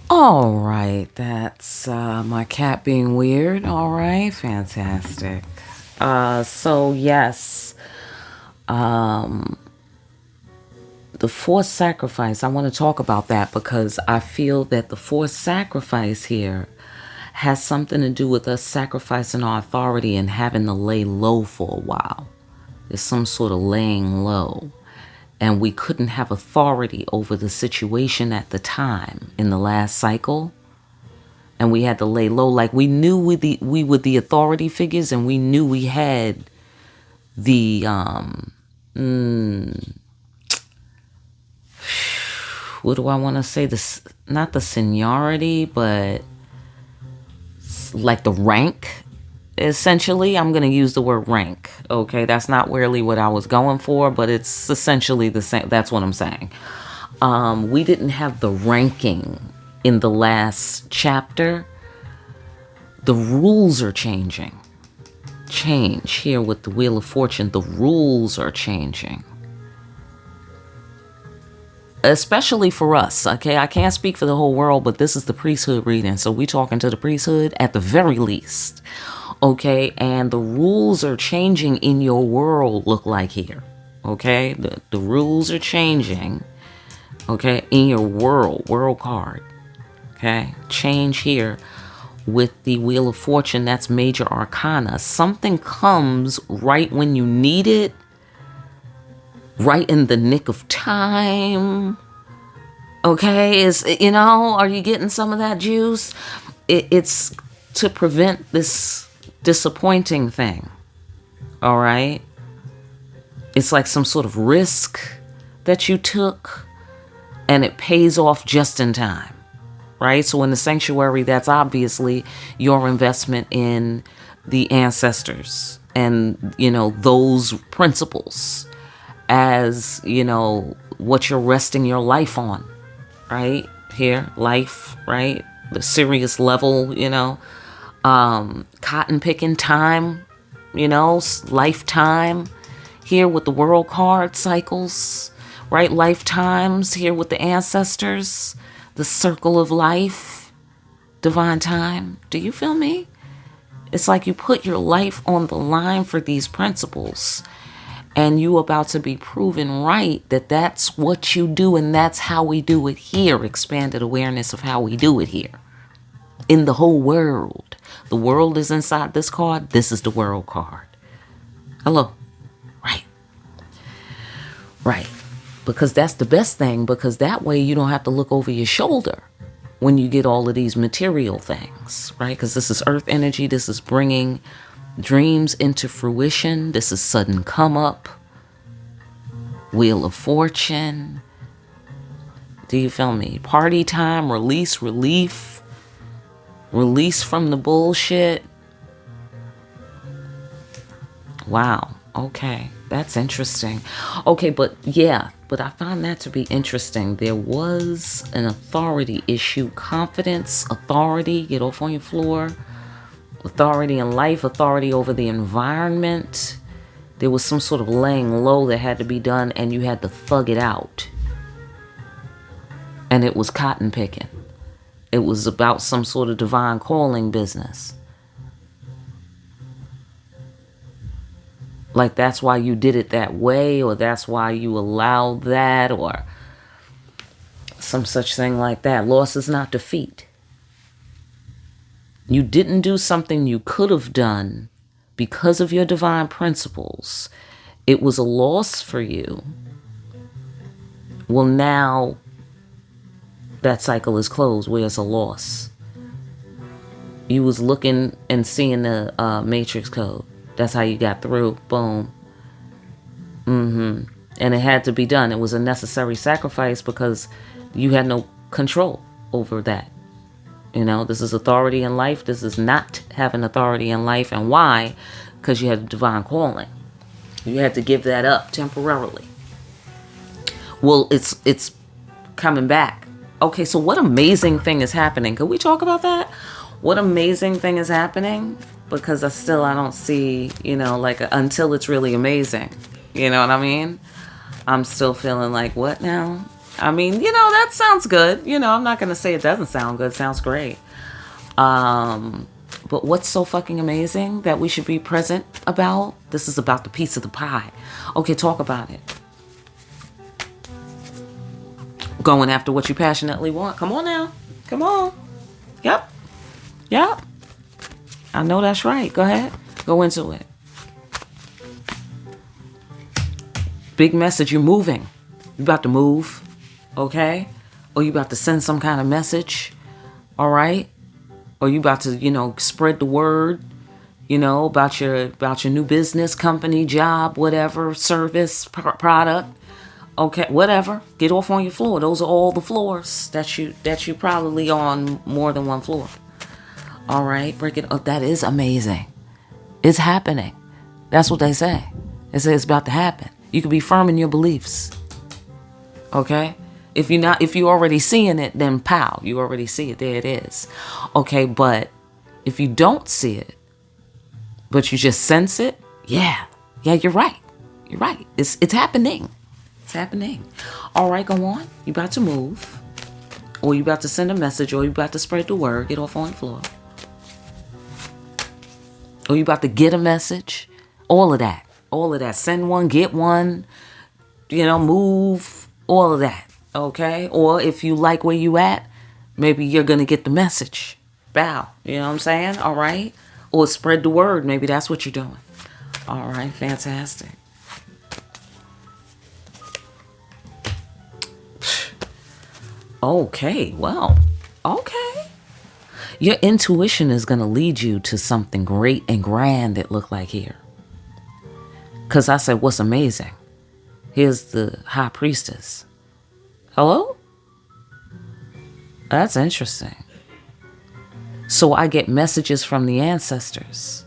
All right, that's my cat being weird. All right, fantastic. So yes, the forced sacrifice, I want to talk about that because I feel that the forced sacrifice here has something to do with us sacrificing our authority and having to lay low for a while. There's some sort of laying low. And we couldn't have authority over the situation at the time in the last cycle. And we had to lay low. Like, we knew we were the authority figures, and we knew we had the, what do I want to say? This, not the seniority, but like the rank. Essentially, I'm going to use the word rank. Okay, that's not really what I was going for, but it's essentially the same. That's what I'm saying. We didn't have the ranking in the last chapter. The rules are changing. Change here with the Wheel of Fortune. The rules are changing. Especially for us, okay? I can't speak for the whole world, but this is the priesthood reading. So we're talking to the priesthood at the very least. Okay, and the rules are changing in your world, look like here. Okay, the rules are changing. Okay, in your world card. Okay, change here with the Wheel of Fortune. That's major arcana. Something comes right when you need it, right in the nick of time. Okay, are you getting some of that juice? It's to prevent this disappointing thing. All right. It's like some sort of risk that you took and it pays off just in time. Right? So in the sanctuary, that's obviously your investment in the ancestors and, you know, those principles as, you know, what you're resting your life on. Right? Here, life, right? The serious level, you know, cotton picking time, you know, lifetime here with the world card cycles, right? Lifetimes here with the ancestors, the circle of life, divine time. Do you feel me? It's like you put your life on the line for these principles and you about to be proven right that that's what you do and that's how we do it here. Expanded awareness of how we do it here in the whole world. The world is inside this card. This is the world card. Hello. Right. Right. Because that's the best thing, because that way you don't have to look over your shoulder when you get all of these material things, right? Because this is earth energy. This is bringing dreams into fruition. This is sudden come up, wheel of fortune. Do you feel me? Party time, release, relief, release from the bullshit. Wow. Okay. That's interesting. Okay, but I find that to be interesting. There was an authority issue, confidence, authority, get off on your floor, authority in life, authority over the environment. There was some sort of laying low that had to be done and you had to thug it out. And it was cotton picking. It was about some sort of divine calling business. Like that's why you did it that way, or that's why you allowed that, or some such thing like that. Loss is not defeat. You didn't do something you could have done because of your divine principles. It was a loss for you. Well, now that cycle is closed. Where's a loss? You was looking and seeing the matrix code. That's how you got through. Boom. And it had to be done. It was a necessary sacrifice because you had no control over that. You know, this is authority in life. This is not having authority in life. And why? Because you had a divine calling. You had to give that up temporarily. Well, it's coming back. Okay, so what amazing thing is happening? Could we talk about that? What amazing thing is happening? Because I don't see, you know, like until it's really amazing. You know what I mean? I'm still feeling like, what now? I mean, you know, that sounds good. You know, I'm not going to say it doesn't sound good. It sounds great. But what's so fucking amazing that we should be present about? This is about the piece of the pie. Okay, talk about it. Going after what you passionately want. Come on now. Come on. Yep. I know that's right. Go ahead. Go into it. Big message. You're moving. You're about to move. Okay? Or you about to send some kind of message. All right? Or you about to, you know, spread the word, you know, about your new business, company, job, whatever, service, product. Okay, whatever. Get off on your floor. Those are all the floors that you probably on more than one floor. All right, break it up. That is amazing. It's happening. That's what they say. They say it's about to happen. You can be firm in your beliefs. Okay? If you already seeing it, then pow, you already see it. There it is. Okay, but if you don't see it, but you just sense it, yeah, you're right. You're right. It's happening. It's happening. All right, go on. You about to move, or you about to send a message, or you about to spread the word. Get off on the floor. Or you about to get a message. All of that. Send one, get one, you know, move, all of that. Okay? Or if you like where you at, maybe you're going to get the message. Bow. You know what I'm saying? All right? Or spread the word. Maybe that's what you're doing. All right. Fantastic. Okay. Well, okay. Your intuition is going to lead you to something great and grand it looked like here. Because I said, what's amazing? Here's the high priestess. Hello? That's interesting. So I get messages from the ancestors.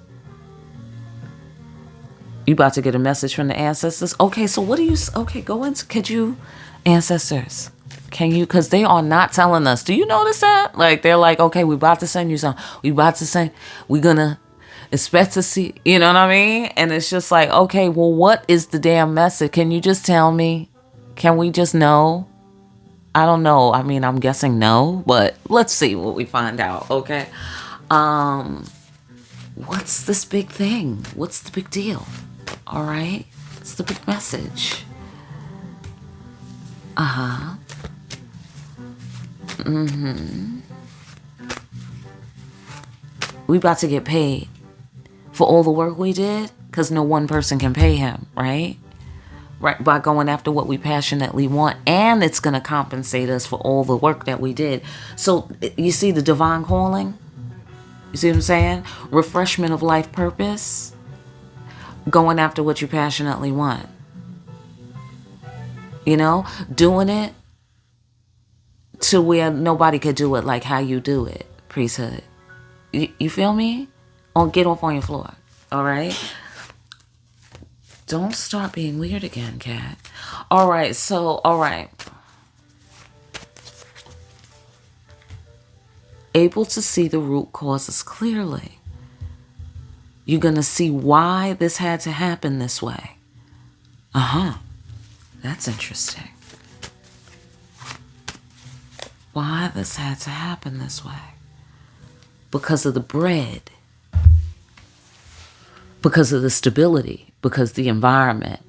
You about to get a message from the ancestors? Okay, so what do you... Okay, go into... Could you... Ancestors, can you... Because they are not telling us. Do you notice that? Like, they're like, okay, we about to send you something. We about to send... We're gonna expect to see... You know what I mean? And it's just like, okay, well, what is the damn message? Can you just tell me? Can we just know? I don't know. I mean, I'm guessing no. But let's see what we find out, okay? What's this big thing? What's the big deal? All right? It's the big message. Uh-huh. Mm-hmm. We about to get paid for all the work we did, because no one person can pay him, right? Right, by going after what we passionately want, and it's going to compensate us for all the work that we did. So, you see the divine calling? You see what I'm saying? Refreshment of life purpose. Going after what you passionately want. You know? Doing it to where nobody could do it like how you do it. Priesthood. You feel me? Or get off on your floor. Alright? Don't start being weird again, cat. Alright, so, alright. Able to see the root causes clearly. You're going to see why this had to happen this way. Uh-huh. That's interesting. Why this had to happen this way. Because of the bread. Because of the stability. Because the environment.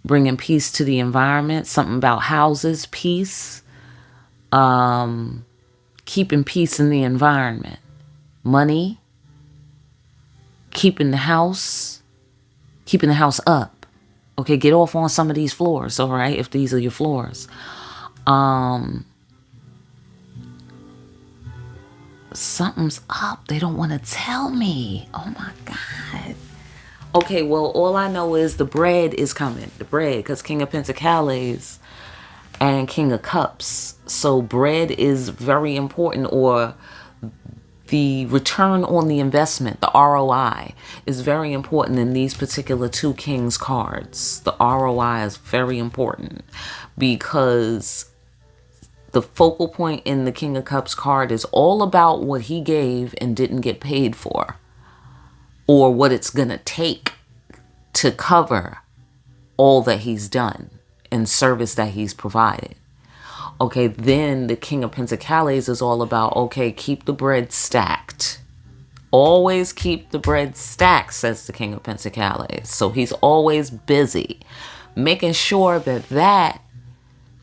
Bringing peace to the environment. Something about houses, peace. Keeping peace in the environment. Money. Keeping the house up. Okay, get off on some of these floors, all right, if these are your floors. Something's up. They don't want to tell me. Oh my God. Okay, well, all I know is the bread is coming. The bread, because King of Pentacles and King of Cups. So bread is very important, or the return on the investment, the ROI, is very important in these particular two Kings cards. The ROI is very important because the focal point in the King of Cups card is all about what he gave and didn't get paid for, or what it's going to take to cover all that he's done and service that he's provided. Okay, then the King of Pentacles is all about, okay, keep the bread stacked. Always keep the bread stacked, says the King of Pentacles. So he's always busy making sure that that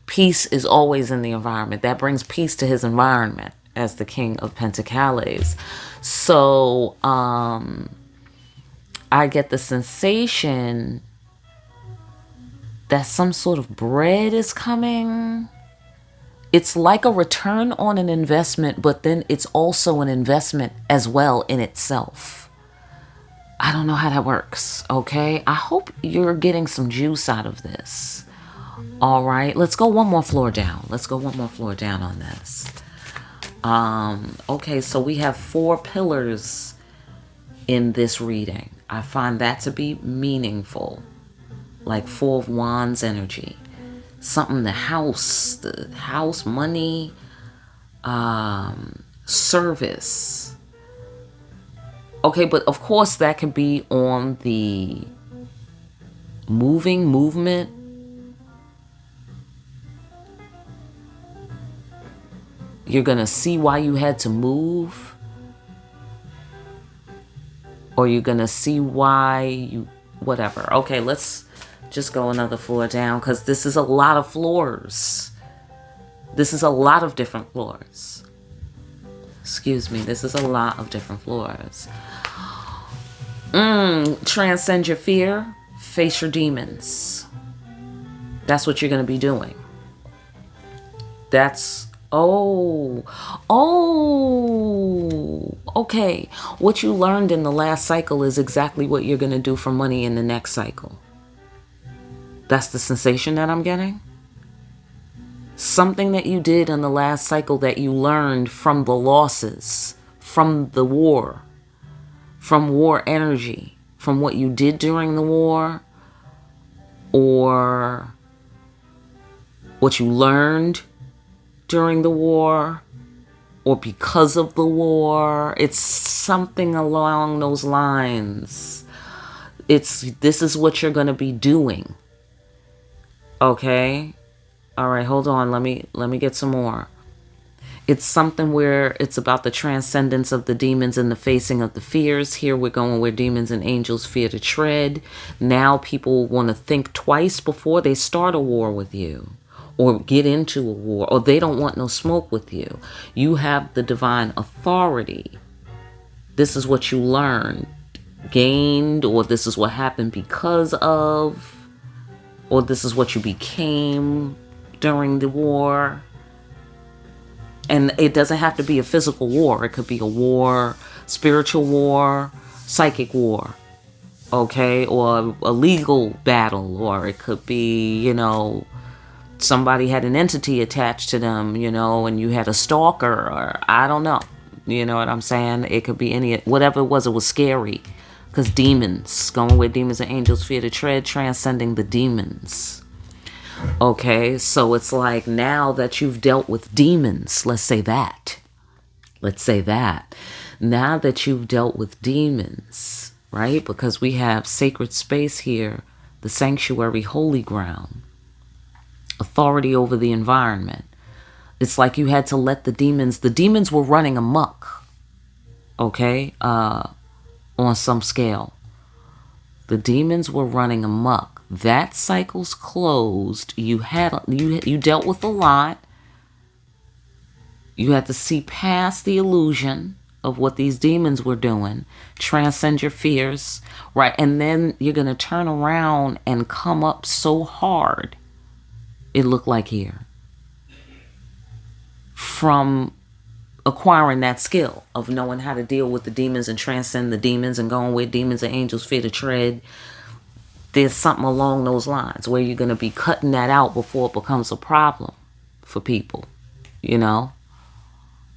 peace is always in the environment. That brings peace to his environment as the King of Pentacles. So I get the sensation that some sort of bread is coming. It's like a return on an investment, but then it's also an investment as well in itself. I don't know how that works, okay? I hope you're getting some juice out of this. All right, let's go one more floor down. Let's go one more floor down on this. Okay, so we have 4 pillars in this reading. I find that to be meaningful, like 4 of Wands energy. Something, the house, money, service. Okay, but of course that can be on the movement. You're going to see why you had to move. Or you're going to see why you, whatever. Okay, let's just go another floor down, because this is a lot of floors. This is a lot of different floors. Excuse me, this is a lot of different floors. Transcend your fear, face your demons. That's what you're going to be doing. That's Oh, oh, okay. What you learned in the last cycle is exactly what you're going to do for money in the next cycle. That's the sensation that I'm getting. Something that you did in the last cycle that you learned from the losses, from the war, from war energy, from what you did during the war, or what you learned during the war, or because of the war. It's something along those lines. This is what you're going to be doing. Okay? All right, hold on. Let me get some more. It's something where it's about the transcendence of the demons and the facing of the fears. Here we're going where demons and angels fear to tread. Now people want to think twice before they start a war with you or get into a war, or they don't want no smoke with you. You have the divine authority. This is what you learned, gained, or this is what happened because of, or this is what you became during the war. And it doesn't have to be a physical war. It could be a war, spiritual war, psychic war, okay? Or a legal battle, or it could be, somebody had an entity attached to them, and you had a stalker, or I don't know. You know what I'm saying? It could be whatever it was scary. Because demons, going where demons and angels fear to tread, transcending the demons. Okay, so it's like now that you've dealt with demons, let's say that. Now that you've dealt with demons, right? Because we have sacred space here, the sanctuary, holy ground, authority over the environment. It's like you had to let the demons were running amok, okay, on some scale. The demons were running amok. That cycle's closed. You dealt with a lot. You had to see past the illusion of what these demons were doing, transcend your fears, right? And then you're going to turn around and come up so hard, it looked like here, from acquiring that skill of knowing how to deal with the demons and transcend the demons and going where demons and angels fear to tread. There's something along those lines where you're going to be cutting that out before it becomes a problem for people,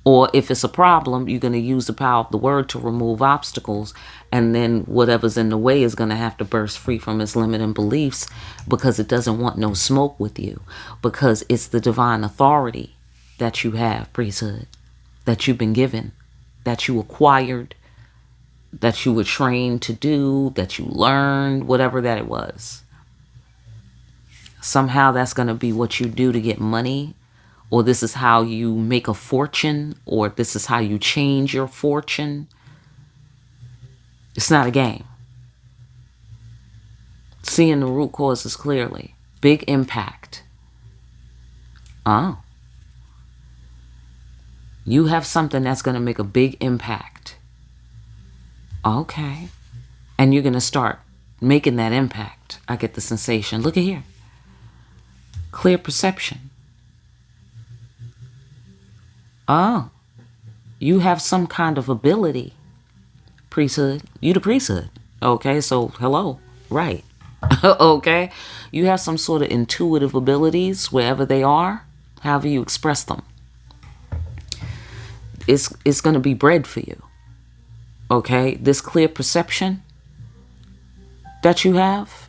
Or if it's a problem, you're going to use the power of the word to remove obstacles, and then whatever's in the way is going to have to burst free from its limiting beliefs because it doesn't want no smoke with you, because it's the divine authority that you have, priesthood, that you've been given, that you acquired, that you were trained to do, that you learned, whatever that it was. Somehow that's going to be what you do to get money, or this is how you make a fortune, or this is how you change your fortune. It's not a game. Seeing the root causes clearly. Big impact. Oh. You have something that's going to make a big impact. Okay. And you're going to start making that impact. I get the sensation. Look at here. Clear perception. Oh. You have some kind of ability. Priesthood. You the priesthood. Okay, so hello. Right. Okay. You have some sort of intuitive abilities wherever they are. However you express them. It's going to be bred for you. Okay, this clear perception that you have,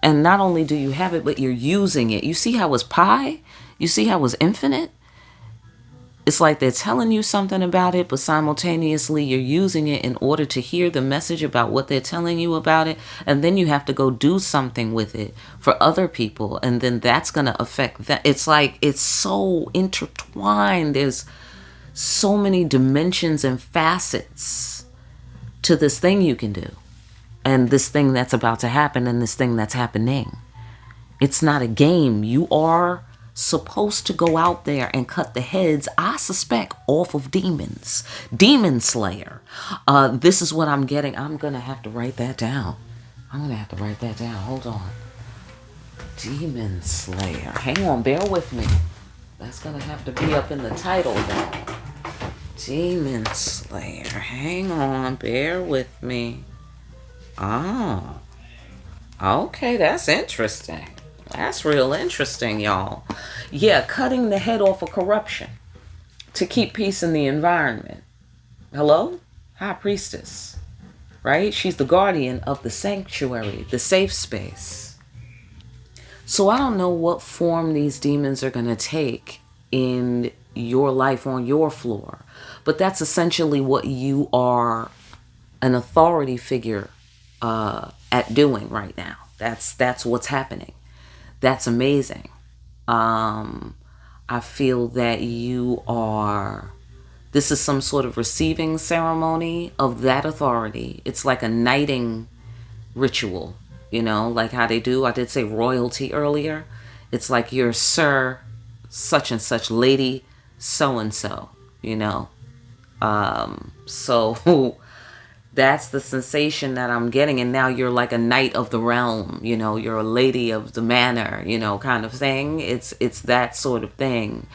and not only do you have it, but you're using it. You see how it's pi? You see how it's infinite? It's like they're telling you something about it, but simultaneously you're using it in order to hear the message about what they're telling you about it, and then you have to go do something with it for other people, and then that's going to affect that. It's like it's so intertwined. There's so many dimensions and facets to this thing you can do, and this thing that's about to happen, and this thing that's happening. It's not a game. You are supposed to go out there and cut the heads, I suspect, off of demons. Demon Slayer. This is what I'm getting. I'm gonna have to write that down. Hold on. Demon Slayer. Hang on, bear with me. That's gonna have to be up in the title though. Demon Slayer. Hang on, bear with me. Oh. Okay, that's interesting. That's real interesting, y'all. Yeah, cutting the head off of corruption to keep peace in the environment. Hello? High Priestess. Right? She's the guardian of the sanctuary, the safe space. So I don't know what form these demons are going to take in your life on your floor. But that's essentially what you are an authority figure at doing right now. That's what's happening. That's amazing. I feel that you are, this is some sort of receiving ceremony of that authority. It's like a knighting ritual, you know, like how they do. I did say royalty earlier. It's like you're Sir such and such, Lady so and so, you know. So that's the sensation that I'm getting. And now you're like a knight of the realm, you know, you're a lady of the manor, you know, kind of thing. It's that sort of thing.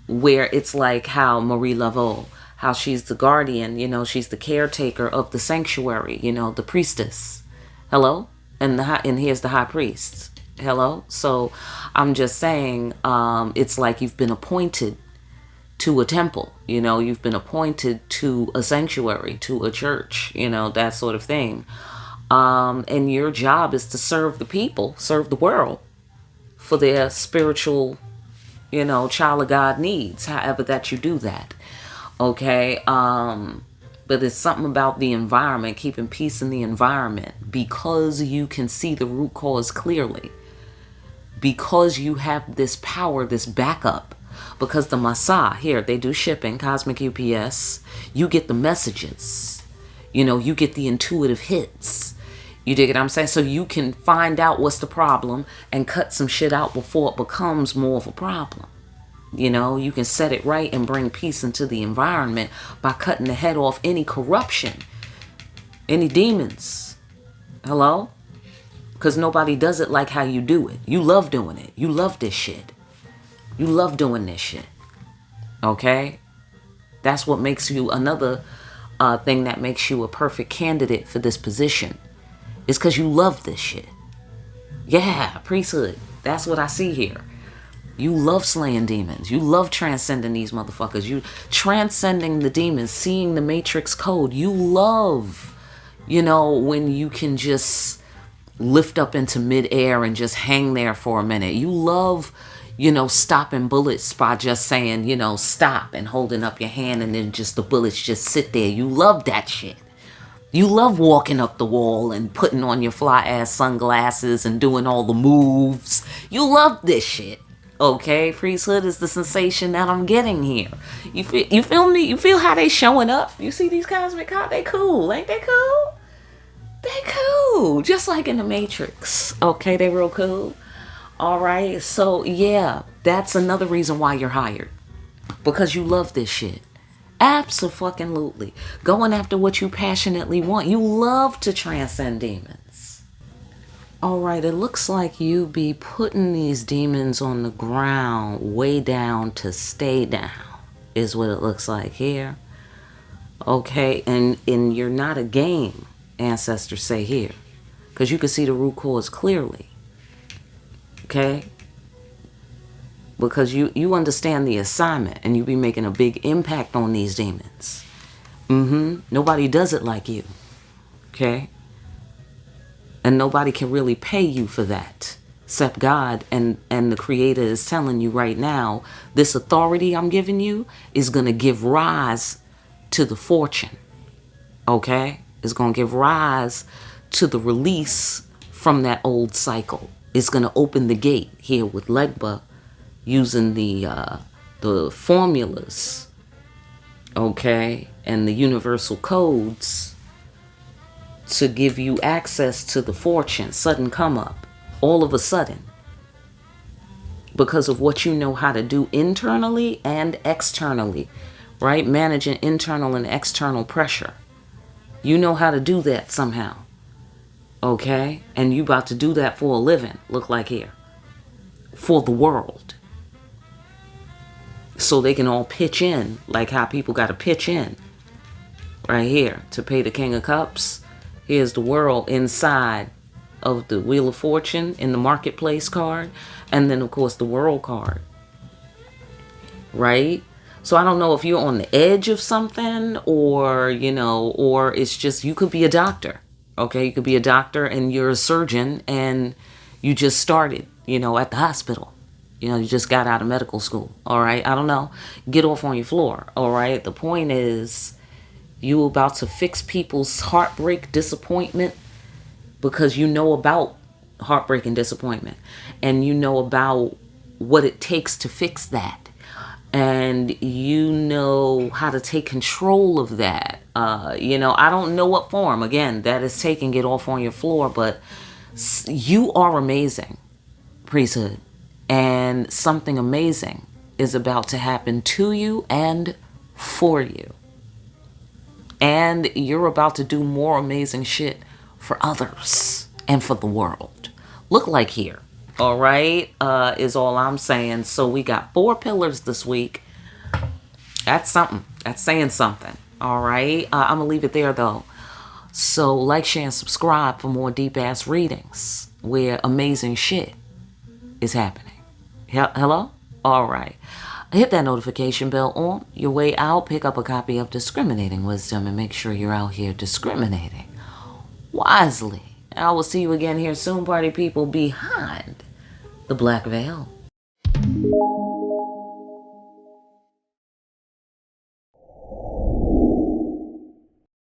Where it's like how Marie Laveau, how she's the guardian, you know, she's the caretaker of the sanctuary, you know, the priestess. Hello? And here's the high priest. Hello? So I'm just saying, it's like you've been appointed to a temple, you know, you've been appointed to a sanctuary, to a church, you know, that sort of thing. And your job is to serve the people, serve the world for their spiritual, you know, child of God needs, however that you do that. Okay. But it's something about the environment, keeping peace in the environment, because you can see the root cause clearly, because you have this power, this backup. Because the Masa, here, they do shipping, Cosmic UPS. You get the messages. You know, you get the intuitive hits. You dig what I'm saying? So you can find out what's the problem and cut some shit out before it becomes more of a problem. You know, you can set it right and bring peace into the environment by cutting the head off any corruption, any demons. Hello? Because nobody does it like how you do it. You love doing it. You love this shit. You love doing this shit. Okay? That's what makes you another thing that makes you a perfect candidate for this position. Is because you love this shit. Yeah, priesthood. That's what I see here. You love slaying demons. You love transcending these motherfuckers. You transcending the demons, seeing the matrix code. You love, you know, when you can just lift up into midair and just hang there for a minute. You love, you know, stopping bullets by just saying, you know, stop and holding up your hand and then just the bullets just sit there. You love that shit. You love walking up the wall and putting on your fly ass sunglasses and doing all the moves. You love this shit. Okay, priesthood is the sensation that I'm getting here. You feel me? You feel how they showing up? You see these cosmic cards? They cool. Ain't they cool? They cool. Just like in the Matrix. Okay, they real cool. All right, so yeah, that's another reason why you're hired. Because you love this shit. Absolutely. Going after what you passionately want. You love to transcend demons. All right, it looks like you be putting these demons on the ground way down to stay down is what it looks like here. Okay, and you're not a game, ancestors say here, because you can see the root cause clearly. Okay, because you understand the assignment and you be making a big impact on these demons. Nobody does it like you. Okay, and nobody can really pay you for that except God, and the Creator is telling you right now, this authority I'm giving you is going to give rise to the fortune. Okay, it's going to give rise to the release from that old cycle. It's going to open the gate here with Legba, using the formulas, okay, and the universal codes to give you access to the fortune, sudden come up, all of a sudden, because of what you know how to do internally and externally, right? Managing internal and external pressure. You know how to do that somehow, okay? And you about to do that for a living, look like here. for the world. So they can all pitch in, like how people got to pitch in. Right here, to pay the King of Cups. Here's the world inside of the Wheel of Fortune in the Marketplace card. And then, of course, the World card. Right? So I don't know if you're on the edge of something or, you know, or it's just, you could be a doctor. Okay? You could be a doctor and you're a surgeon and you just started, you know, at the hospital. You know, you just got out of medical school. All right? I don't know. Get off on your floor. All right? The point is, you about to fix people's heartbreak, disappointment, because you know about heartbreak and disappointment. And you know about what it takes to fix that. And you know how to take control of that. You know, I don't know what form. Again, that is taking it off on your floor. But you are amazing, Priesthood. And something amazing is about to happen to you and for you. And you're about to do more amazing shit for others and for the world. Look like here, all right, is all I'm saying. So we got 4 pillars this week. That's something. That's saying something, all right? I'm going to leave it there, though. So like, share, and subscribe for more deep-ass readings where amazing shit is happening. Hello? All right. Hit that notification bell on your way out. Pick up a copy of Discriminating Wisdom and make sure you're out here discriminating wisely. I will see you again here soon, party people, behind the black veil.